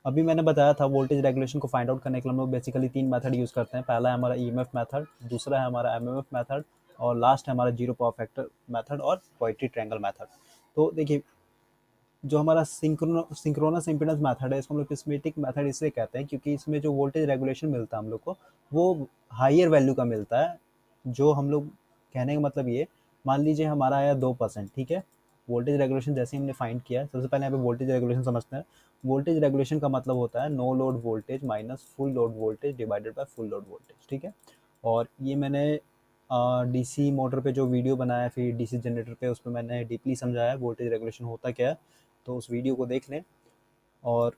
अभी मैंने बताया था वोल्टेज रेगुलेशन को फाइंड आउट करने के लिए हम लोग बेसिकली 3 मेथड यूज़ करते हैं। पहला है हमारा ईएमएफ मेथड, दूसरा है हमारा एमएमएफ मेथड और लास्ट है हमारा जीरो पावर फैक्टर मेथड और पोइट्री ट्रायंगल मेथड। तो देखिए जो हमारा सिंक्रोनस इम्पीडेंस मेथड है इसको हम लोग प्रिस्मेटिक मेथड इसलिए कहते हैं क्योंकि इसमें जो वोल्टेज रेगुलेशन मिलता है हम लोग को वो हाइयर वैल्यू का मिलता है। जो हम लोग कहने का मतलब ये, मान लीजिए हमारा आया 2%, ठीक है, वोल्टेज रेगुलेशन जैसे ही हमने फाइंड किया है। सबसे पहले यहाँ पे वोल्टेज रेगुलेशन समझते हैं। वोल्टेज रेगुलेशन का मतलब होता है no load voltage minus full load voltage divided by full load voltage, ठीक है। और ये मैंने डीसी मोटर पे जो वीडियो बनाया फिर डीसी जनरेटर पे उस पर मैंने डीपली समझाया वोल्टेज रेगुलेशन होता क्या है, तो उस वीडियो को देख लें। और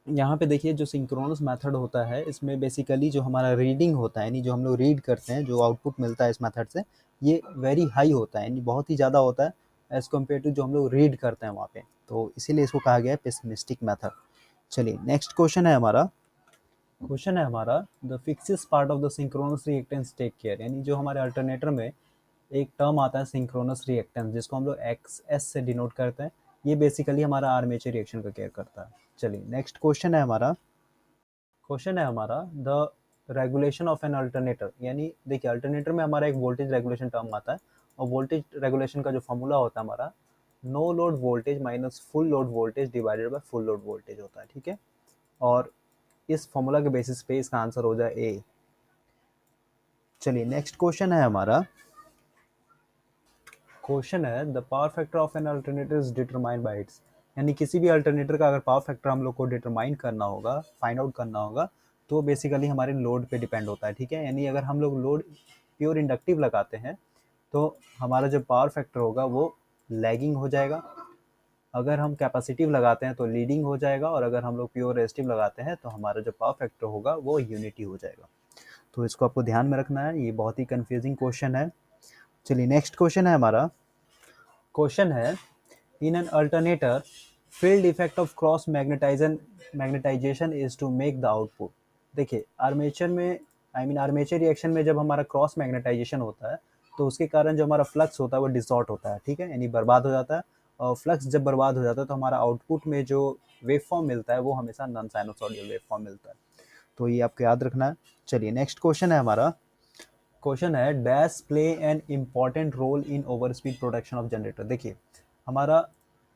यहाँ पे देखिए जो सिंक्रोनस मेथड होता है इसमें बेसिकली जो हमारा रीडिंग होता है यानी जो हम लोग रीड करते हैं जो आउटपुट मिलता है इस मेथड से ये वेरी हाई होता है यानी बहुत ही ज़्यादा होता है एज़ कम्पेयर टू जो हम लोग रीड करते हैं वहाँ पे, तो इसीलिए इसको कहा गया है पेसिमिस्टिक मेथड। चलिए नेक्स्ट क्वेश्चन है हमारा the fictitious part of the synchronous reactance take care, यानी जो हमारे अल्टरनेटर में एक टर्म आता है सिंक्रोनस रिएक्टेंस जिसको हम लोग एक्स एस से डिनोट करते हैं, ये बेसिकली हमारा आर्मेचर रिएक्शन का केयर करता है। चलिए नेक्स्ट क्वेश्चन है हमारा the regulation of an alternator, यानी देखिए अल्टरनेटर में हमारा एक वोल्टेज रेगुलेशन टर्म आता है और वोल्टेज रेगुलेशन का जो फॉर्मूला होता है हमारा no load voltage minus full load voltage divided by full load voltage होता है, ठीक है। और इस फॉर्मूला के बेसिस पे इसका आंसर हो जाए ए। चलिए नेक्स्ट क्वेश्चन है the power factor of an alternator is determined by it's, यानी किसी भी अल्टरनेटर का अगर पावर फैक्टर हम लोग को डिटरमाइन करना होगा फाइंड आउट करना होगा तो बेसिकली हमारे लोड पे डिपेंड होता है, ठीक है। यानी अगर हम लोग लोड प्योर इंडक्टिव लगाते हैं तो हमारा जो पावर फैक्टर होगा वो लैगिंग हो जाएगा। अगर हम कैपेसिटिव लगाते हैं तो लीडिंग हो जाएगा और अगर हम लोग प्योर रेजिस्टिव लगाते हैं तो हमारा जो पावर फैक्टर होगा वो यूनिटी हो जाएगा। तो इसको आपको ध्यान में रखना है, ये बहुत ही कंफ्यूजिंग क्वेश्चन है। चलिए नेक्स्ट क्वेश्चन है in an alternator field effect of cross magnetization is to make the output. देखिए आर्मेचर में आर्मेचर रिएक्शन में जब हमारा क्रॉस मैग्नेटाइजेशन होता है तो उसके कारण जो हमारा फ्लक्स होता है वो डिसॉर्ट होता है, ठीक है, यानी बर्बाद हो जाता है। और फ्लक्स जब बर्बाद हो जाता है तो हमारा आउटपुट में जो वेव फॉर्म मिलता है वो हमेशा नॉन साइनोसॉइडल वेव फॉर्म मिलता है, तो ये आपको याद रखना है। चलिए नेक्स्ट क्वेश्चन है dash play an important role in over speed production of generator. देखिए हमारा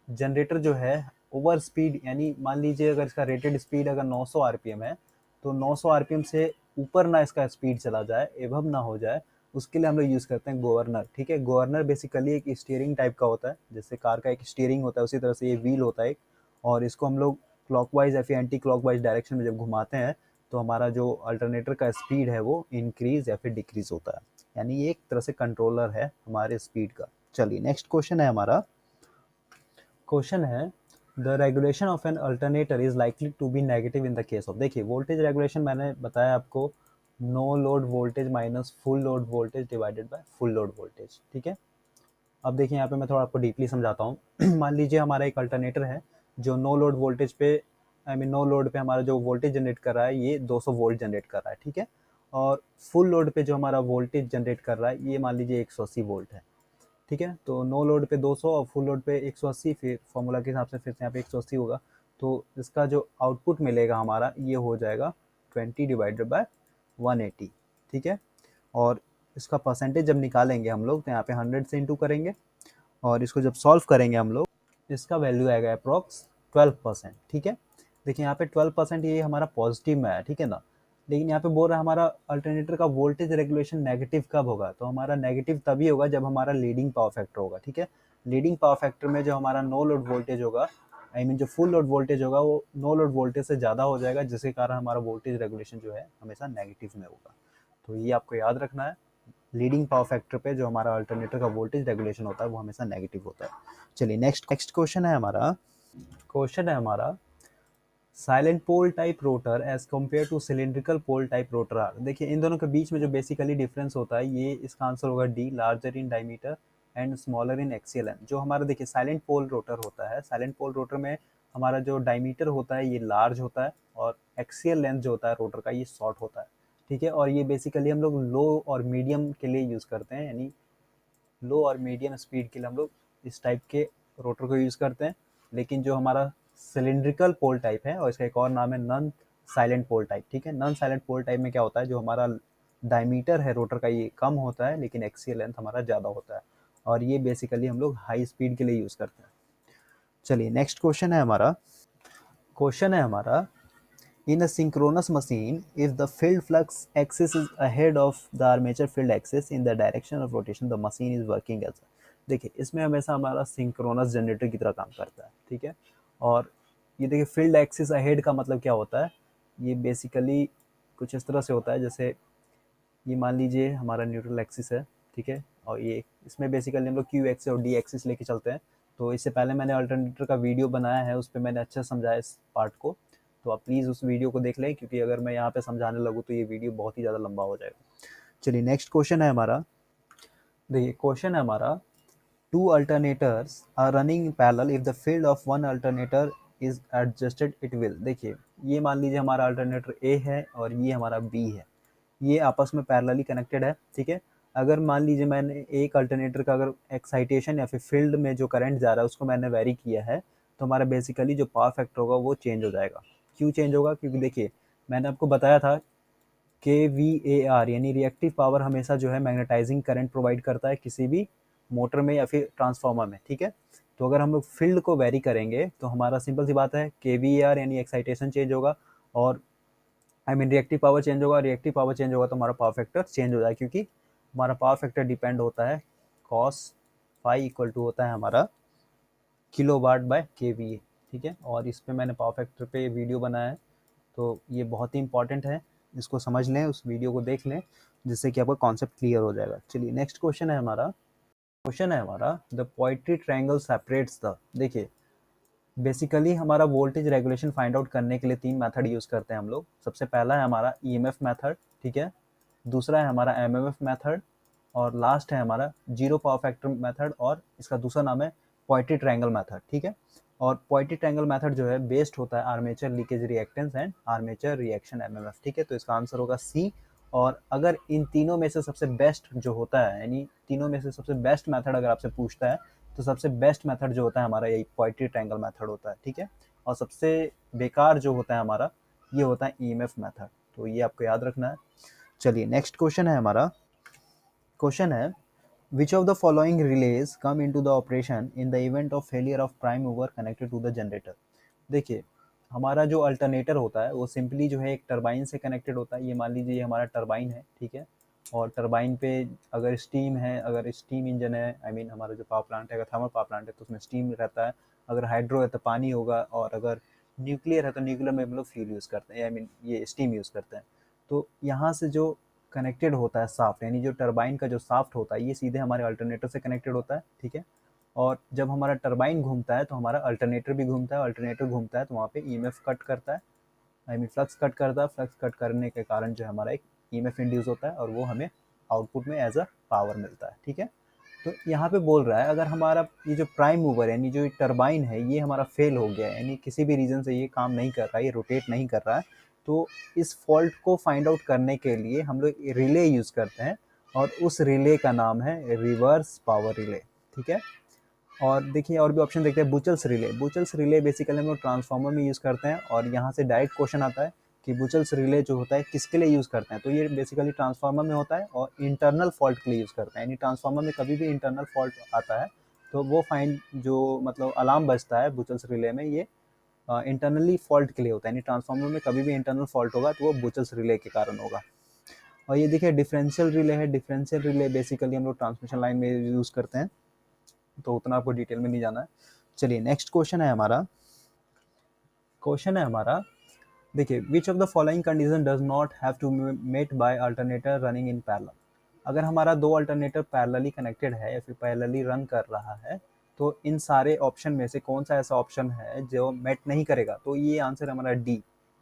जनरेटर जो है ओवर स्पीड यानी मान लीजिए अगर इसका रेटेड स्पीड अगर 900 आरपीएम है तो 900 आरपीएम से ऊपर ना इसका स्पीड चला जाए, एवब ना हो जाए, उसके लिए हम लोग यूज़ करते हैं गवर्नर, ठीक है। गवर्नर बेसिकली एक स्टीयरिंग टाइप का होता है, जैसे कार का एक स्टीयरिंग होता है उसी तरह से ये व्हील होता है एक, और इसको हम लोग क्लॉकवाइज या फिर एंटी क्लॉकवाइज डायरेक्शन में जब घुमाते हैं तो हमारा जो अल्टरनेटर का स्पीड है वो इंक्रीज या फिर डिक्रीज होता है, यानी ये एक तरह से कंट्रोलर है हमारे स्पीड का। चलिए नेक्स्ट क्वेश्चन है the regulation of an alternator is likely to be negative in the case of. देखिए वोल्टेज रेगुलेशन मैंने बताया आपको no load voltage minus full load voltage divided by full load voltage, ठीक है। अब देखिए यहाँ पे मैं थोड़ा आपको डीपली समझाता हूँ मान लीजिए हमारा एक अल्टरनेटर है जो नो लोड वोल्टेज पे नो लोड पे हमारा जो वोल्टेज जनरेट कर रहा है ये 200 वोल्ट जनरेट कर रहा है, ठीक है। और फुल लोड पे जो हमारा वोल्टेज जनरेट कर रहा है ये मान लीजिए 180 वोल्ट है, ठीक है। तो नो लोड पे 200 और फुल लोड पे 180, फिर फॉर्मूला के हिसाब से फिर से यहाँ पे 180 होगा, तो इसका जो आउटपुट मिलेगा हमारा ये हो जाएगा 20 डिवाइडेड बाय 180, ठीक है। और इसका परसेंटेज जब निकालेंगे हम लोग तो यहाँ पे 100 से इंटू करेंगे और इसको जब सॉल्व करेंगे हम लोग इसका वैल्यू आएगा अप्रॉक्स 12%, ठीक है। देखिए यहाँ पे 12% ये हमारा पॉजिटिव में है, ठीक है ना। लेकिन यहाँ पे बोल रहा है हमारा अल्टरनेटर का वोल्टेज रेगुलेशन नेगेटिव कब होगा, तो हमारा नेगेटिव तभी होगा जब हमारा लीडिंग पावर फैक्टर होगा, ठीक है। लीडिंग पावर फैक्टर में जो हमारा नो लोड वोल्टेज होगा जो फुल लोड वोल्टेज होगा वो नो लोड वोल्टेज से ज़्यादा हो जाएगा, जिसके कारण हमारा वोल्टेज रेगुलेशन जो है हमेशा नेगेटिव में होगा। तो ये आपको याद रखना है, लीडिंग पावर फैक्टर पे जो हमारा अल्टरनेटर का वोल्टेज रेगुलेशन होता है वो हमेशा नेगेटिव होता है। चलिए नेक्स्ट क्वेश्चन है हमारा salient pole type rotor as compare to cylindrical pole type rotor are. देखिए इन दोनों के बीच में जो बेसिकली डिफरेंस होता है ये इसका आंसर होगा D, larger in diameter and smaller in axial length. जो हमारा देखिए साइलेंट पोल रोटर होता है, साइलेंट पोल रोटर में हमारा जो डायमीटर होता है ये लार्ज होता है और एक्सियल लेंथ जो होता है रोटर का ये शॉर्ट होता है, ठीक है। और ये बेसिकली हम लोग लो और मीडियम के लिए यूज़ करते हैं, यानी लो और मीडियम स्पीड के लिए हम लोग इस टाइप के रोटर को यूज़ करते हैं। लेकिन जो हमारा सिलिंड्रिकल पोल टाइप है और इसका एक और नाम है नॉन साइलेंट पोल टाइप, ठीक है। नॉन साइलेंट पोल टाइप में क्या होता है, जो हमारा डायमीटर है रोटर का ये कम होता है लेकिन एक्सियल लेंथ हमारा ज़्यादा होता है, और ये बेसिकली हम लोग हाई स्पीड के लिए यूज़ करते हैं। चलिए नेक्स्ट क्वेश्चन है हमारा in a synchronous machine if the field flux axis is ahead of the armature field axis in the direction of rotation the machine is working as a। देखिए इसमें हमेशा हमारा सिंक्रोनस जनरेटर की तरह काम करता है, ठीक है। और ये देखिए फील्ड एक्सिस अहेड का मतलब क्या होता है, ये बेसिकली कुछ इस तरह से होता है, जैसे ये मान लीजिए हमारा न्यूट्रल एक्सिस है, ठीक है। और ये इसमें बेसिकली हम लोग क्यू एक्सिस और डी एक्सिस लेके चलते हैं। तो इससे पहले मैंने अल्टरनेटर का वीडियो बनाया है, उस पर मैंने अच्छा समझाया इस पार्ट को, तो आप प्लीज़ उस वीडियो को देख लें, क्योंकि अगर मैं यहाँ पे समझाने लगूँ तो ये वीडियो बहुत ही ज़्यादा लंबा हो जाएगा। चलिए नेक्स्ट क्वेश्चन है हमारा, देखिए क्वेश्चन है हमारा, two alternators are running in parallel if the field of one alternator is adjusted it will। देखिए ये मान लीजिए हमारा अल्टरनेटर A है और ये हमारा B है, ये आपस में पैरेलली कनेक्टेड है, ठीक है। अगर मान लीजिए मैंने एक अल्टरनेटर का अगर एक्साइटेशन या फिर फील्ड में जो करंट जा रहा है उसको मैंने वेरी किया है, तो हमारा बेसिकली जो पावर फैक्टर होगा वो चेंज हो जाएगा। क्यों चेंज होगा, क्योंकि देखिए मैंने आपको बताया था के वी ए आर यानी रिएक्टिव पावर हमेशा जो है मैग्नेटाइजिंग करंट प्रोवाइड करता है किसी भी मोटर में या फिर ट्रांसफार्मर में, ठीक है। तो अगर हम लोग फील्ड को वेरी करेंगे तो हमारा सिंपल सी बात है के वी ए आर यानी एक्साइटेशन चेंज होगा, और I mean reactive power change होगा, रिएक्टिव पावर चेंज होगा तो हमारा पावर फैक्टर चेंज हो जाएगा, क्योंकि हमारा पावर फैक्टर डिपेंड होता है कॉस फाई इक्वल टू होता है हमारा किलो वाट बाय के वी ए, ठीक है। और इस पे मैंने पावर फैक्टर पे वीडियो बनाया है, तो ये बहुत ही इंपॉर्टेंट है, इसको समझ लें, उस वीडियो को देख लें, जिससे कि आपका कॉन्सेप्ट क्लियर हो जाएगा। चलिए नेक्स्ट क्वेश्चन है हमारा the poetry triangle separates the. देखिए बेसिकली हमारा वोल्टेज रेगुलेशन फाइंड आउट करने के लिए तीन मेथड यूज़ करते हैं हम लोग। सबसे पहला है हमारा ईएमएफ मेथड, ठीक है। दूसरा है हमारा एमएमएफ मेथड, और लास्ट है हमारा जीरो पावर फैक्टर मेथड, और इसका दूसरा नाम है पोइट्री ट्रायंगल मेथड, ठीक है। और पोइट्री ट्रायंगल मेथड जो है बेस्ड होता है armature leakage reactance and armature reaction MMF, ठीक है। तो इसका आंसर होगा सी। और अगर इन तीनों में से सबसे बेस्ट जो होता है, यानी तीनों में से सबसे बेस्ट मेथड अगर आपसे पूछता है, तो सबसे बेस्ट मेथड जो होता है हमारा यही पोइट्री ट्रायंगल मेथड होता है, ठीक है। और सबसे बेकार जो होता है हमारा ये होता है ईएमएफ मेथड, तो ये आपको याद रखना है। चलिए नेक्स्ट क्वेश्चन है हमारा, क्वेश्चन है which of the following relays come into the operation in the event of failure of prime mover connected to the generator। देखिए हमारा जो अल्टरनेटर होता है वो सिंपली जो है एक टरबाइन से कनेक्टेड होता है। ये मान लीजिए ये हमारा टरबाइन है, ठीक है। और टरबाइन पे अगर स्टीम है, अगर स्टीम इंजन है, आई मीन हमारा जो पावर प्लांट है, अगर थर्मल पावर प्लांट है तो उसमें स्टीम रहता है, अगर हाइड्रो है तो पानी होगा, और अगर न्यूक्लियर है तो न्यूक्लियर में हम लोग फ्यूल यूज़ करते हैं, आई मीन ये स्टीम यूज़ करते हैं। तो यहाँ से जो कनेक्टेड होता है साफ्ट, यानी जो टरबाइन का जो साफ्ट होता है ये सीधे हमारे अल्टरनेटर से कनेक्टेड होता है, ठीक है। और जब हमारा टरबाइन घूमता है तो हमारा अल्टरनेटर भी घूमता है, अल्टरनेटर घूमता है तो वहाँ पे ईएमएफ कट करता है, आई मीन फ्लक्स कट करता है। फ्लक्स कट करने के कारण जो हमारा एक ईएमएफ इंड्यूस होता है और वो हमें आउटपुट में एज अ पावर मिलता है, ठीक है। तो यहाँ पे बोल रहा है अगर हमारा ये जो प्राइम मूवर यानी जो टरबाइन है ये हमारा फेल हो गया है, यानी किसी भी रीज़न से ये काम नहीं कर रहा है, ये रोटेट नहीं कर रहा है, तो इस फॉल्ट को फाइंड आउट करने के लिए हम लोग रिले यूज़ करते हैं, और उस रिले का नाम है रिवर्स पावर रिले, ठीक है। और देखिए और भी ऑप्शन देखते हैं, बुचल्स रिले। बुचल्स रिले बेसिकली हम लोग ट्रांसफार्मर में यूज़ करते हैं, और यहाँ से डायरेक्ट क्वेश्चन आता है कि बुचल्स रिले जो होता है किसके लिए यूज़ करते हैं, तो ये बेसिकली ट्रांसफार्मर में होता है और इंटरनल फॉल्ट के लिए यूज़ करते हैं। यानी ट्रांसफार्मर में कभी भी इंटरनल फॉल्ट आता है तो वो फाइंड जो मतलब अलार्म बजता है बुचल्स रिले में, ये इंटरनली फॉल्ट के लिए होता है। यानी ट्रांसफार्मर में कभी भी इंटरनल फॉल्ट होगा तो वो बुचल्स रिले के कारण होगा। और ये देखिए डिफरेंशियल रिले है। डिफरेंशियल रिले बेसिकली हम लोग ट्रांसमिशन लाइन में यूज़ करते हैं, तो उतना आपको डिटेल में नहीं जाना है। चलिए नेक्स्ट क्वेश्चन है हमारा, देखिए which of the following condition does not have to met by alternator running in parallel. अगर हमारा दो अल्टरनेटर पैरेलली कनेक्टेड है या फिर पैरेलली रन कर रहा है, तो इन सारे ऑप्शन में से कौन सा ऐसा ऑप्शन है जो मेट नहीं करेगा, तो ये आंसर हमारा डी,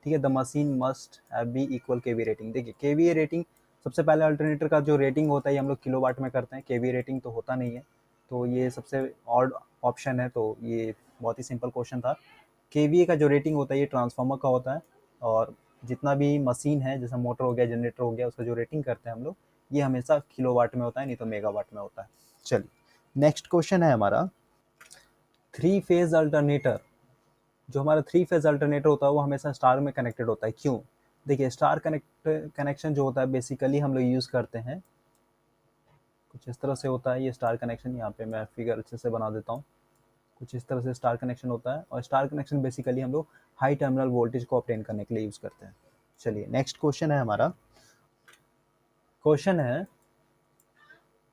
ठीक है। The machine must have be equal KV rating. देखिए केवी रेटिंग सबसे पहले अल्टरनेटर का जो रेटिंग होता है ये हम लोग किलोवाट में करते हैं, केवी रेटिंग तो होता नहीं है। तो ये सबसे ऑड ऑप्शन है, तो ये बहुत ही सिंपल क्वेश्चन था। केवीए का जो रेटिंग होता है ये ट्रांसफार्मर का होता है, और जितना भी मशीन है जैसे मोटर हो गया, जनरेटर हो गया, उसका जो रेटिंग करते हैं हम लोग, ये हमेशा किलोवाट में होता है, नहीं तो मेगावाट में होता है। चलिए नेक्स्ट क्वेश्चन है हमारा, थ्री फेज अल्टरनेटर। जो हमारा थ्री फेज अल्टरनेटर होता है वो हमेशा स्टार में कनेक्टेड होता है, क्यों? देखिए स्टार कनेक्शन जो होता है बेसिकली हम लोग यूज़ करते हैं कुछ इस तरह से होता है। ये स्टार कनेक्शन, यहाँ पे मैं फिगर अच्छे से बना देता हूँ। कुछ इस तरह से स्टार कनेक्शन होता है, और स्टार कनेक्शन बेसिकली हम लोग हाई टर्मिनल वोल्टेज को ऑब्टेन करने के लिए यूज़ करते हैं। चलिए नेक्स्ट क्वेश्चन है हमारा, क्वेश्चन है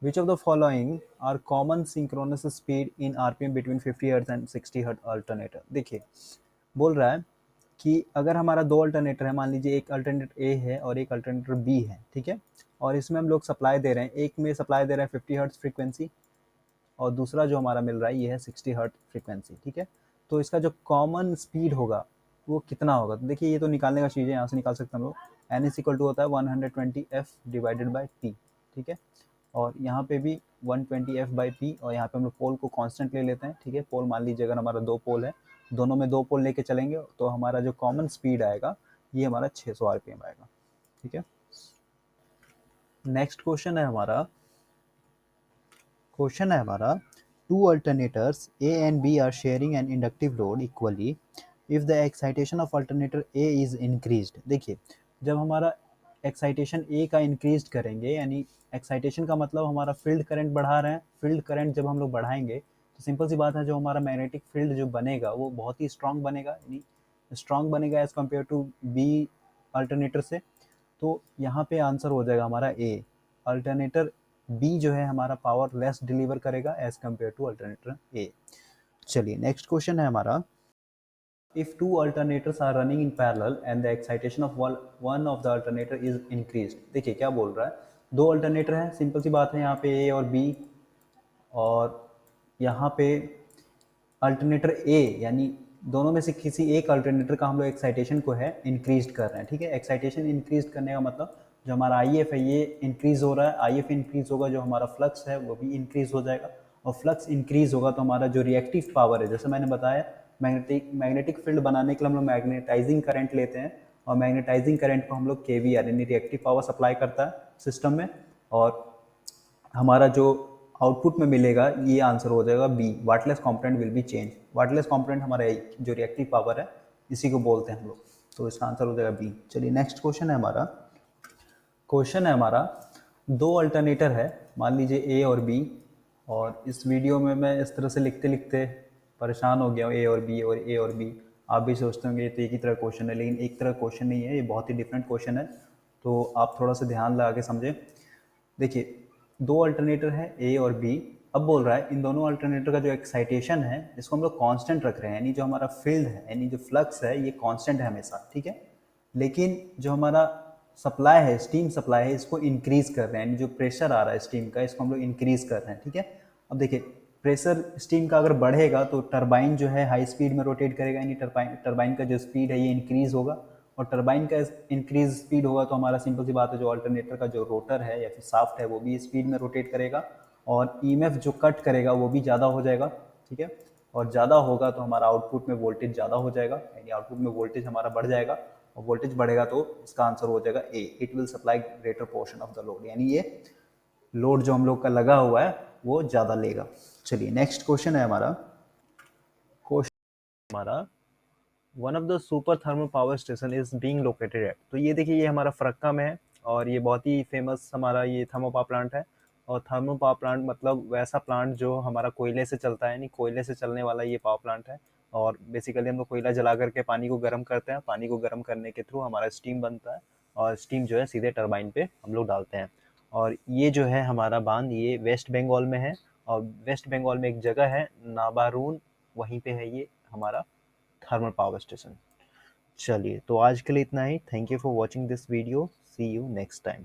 which of the following are common synchronous speed in rpm between 50 hertz and 60 hertz alternator. देखिए बोल रहा है कि अगर हमारा दो अल्टरनेटर है, मान लीजिए एक अल्टरनेटर ए है और एक अल्टरनेटर बी है, ठीक है, और इसमें हम लोग सप्लाई दे रहे हैं, एक में सप्लाई दे रहे हैं 50 हर्ट्ज फ्रीक्वेंसी और दूसरा जो हमारा मिल रहा है ये है 60 हर्ट्ज फ्रीक्वेंसी, ठीक है। तो इसका जो कॉमन स्पीड होगा वो कितना होगा? तो देखिए ये तो निकालने का चीज़ है, यहाँ से निकाल सकते हैं हम लोग। एन इज इक्वल टू होता है 120 एफ डिवाइडेड बाई पी, ठीक है, और यहाँ पे भी 120 एफ बाई पी, और यहाँ पे हम लोग पोल को कांस्टेंट ले लेते हैं, ठीक है। पोल मान लीजिए अगर हमारा दो पोल है, दोनों में दो पोल लेके चलेंगे तो हमारा जो कॉमन स्पीड आएगा ये हमारा 600 आरपीएम आएगा, ठीक है। नेक्स्ट क्वेश्चन है हमारा, two alternators A and B are sharing an inductive load equally if the excitation of alternator A is increased। देखिए जब हमारा एक्साइटेशन ए का इंक्रीज करेंगे, यानी एक्साइटेशन का मतलब हमारा फील्ड करंट बढ़ा रहे हैं, फील्ड करंट जब हम लोग बढ़ाएंगे तो सिंपल सी बात है जो हमारा मैग्नेटिक फील्ड जो बनेगा वो बहुत ही स्ट्रांग बनेगा, यानी स्ट्रांग बनेगा as compare to B alternator से। तो यहाँ पे आंसर हो जाएगा हमारा ए। अल्टरनेटर बी जो है हमारा पावर लेस डिलीवर करेगा एज कम्पेयर टू अल्टरनेटर ए। चलिए नेक्स्ट क्वेश्चन है हमारा, if two alternators are running in parallel and the excitation of one of the alternator is increased। देखिए क्या बोल रहा है, दो अल्टरनेटर है, सिंपल सी बात है, यहाँ पे ए और बी, और यहाँ पे अल्टरनेटर ए यानी दोनों में से किसी एक अल्टरनेटर का हम लोग एक्साइटेशन को है इंक्रीज कर रहे हैं, ठीक है। एक्साइटेशन इंक्रीज करने का मतलब जो हमारा आई एफ है ये इंक्रीज हो रहा है, आई एफ इंक्रीज होगा, जो हमारा फ्लक्स है वो भी इंक्रीज हो जाएगा, और फ्लक्स इंक्रीज होगा तो हमारा जो रिएक्टिव पावर है, जैसे मैंने बताया मैग्नेटिक फील्ड बनाने के लिए हम लोग मैग्नेटाइजिंग करंट लेते हैं, और मैग्नेटाइजिंग करंट को हम लोग केवीआर यानी रिएक्टिव पावर सप्लाई करता है सिस्टम में, और हमारा जो आउटपुट में मिलेगा ये आंसर हो जाएगा B, wattless component will be change. Wattless component हमारा जो रिएक्टिव पावर है इसी को बोलते हैं हम लोग, तो इसका आंसर हो जाएगा बी। चलिए नेक्स्ट क्वेश्चन है हमारा, दो अल्टरनेटर है, मान लीजिए ए और बी, और इस वीडियो में मैं इस तरह से लिखते लिखते परेशान हो गया हूँ, ए और बी और ए और बी। आप भी सोचते होंगे ये तो एक ही तरह क्वेश्चन है, लेकिन एक तरह क्वेश्चन नहीं है, ये बहुत ही डिफरेंट क्वेश्चन है, तो आप थोड़ा सा ध्यान लगा के समझें। देखिए दो अल्टरनेटर है ए और बी, अब बोल रहा है इन दोनों अल्टरनेटर का जो एक्साइटेशन है इसको हम लोग कांस्टेंट रख रहे हैं, यानी जो हमारा फील्ड है यानी जो फ्लक्स है ये कांस्टेंट है हमेशा, ठीक है। लेकिन जो हमारा सप्लाई है, स्टीम सप्लाई है, इसको इंक्रीज कर रहे हैं, यानी जो प्रेशर आ रहा है स्टीम का इसको हम लोग इंक्रीज कर रहे हैं, ठीक है। अब देखिए प्रेशर स्टीम का अगर बढ़ेगा तो टरबाइन जो है हाई स्पीड में रोटेट करेगा, यानी टरबाइन का जो स्पीड है ये इंक्रीज होगा, और टरबाइन का इंक्रीज स्पीड होगा तो हमारा सिंपल सी बात है जो अल्टरनेटर का जो रोटर है या फिर शाफ्ट है वो भी स्पीड में रोटेट करेगा, और ईएमएफ जो कट करेगा वो भी ज़्यादा हो जाएगा, ठीक है। और ज़्यादा होगा तो हमारा आउटपुट में वोल्टेज ज़्यादा हो जाएगा, यानी आउटपुट में वोल्टेज हमारा बढ़ जाएगा, और वोल्टेज बढ़ेगा तो इसका आंसर हो जाएगा A, it will supply greater portion of the load, यानी ये लोड जो हम लोग का लगा हुआ है वो ज़्यादा लेगा। चलिए नेक्स्ट क्वेश्चन है हमारा, one of the super thermal power station is being located at. तो ये देखिए ये हमारा फरक्का में है, और ये बहुत ही फेमस हमारा ये थर्मल पावर प्लांट है, और थर्मल पावर प्लांट मतलब वैसा प्लांट जो हमारा कोयले से चलता है, यानी कोयले से चलने वाला ये पावर प्लांट है, और बेसिकली हम लोग कोयला जला करके पानी को गर्म करते हैं, पानी को गर्म करने के थ्रू हमारा स्टीम बनता है, और स्टीम जो है सीधे टरबाइन पे हम लोग डालते हैं। और ये जो है हमारा बांध ये वेस्ट बंगाल में है, और वेस्ट बंगाल में एक जगह है नाबारून, वहीं पे है ये हमारा थर्मल पावर स्टेशन। चलिए तो आज के लिए इतना ही। Thank you for watching this video, see you next time.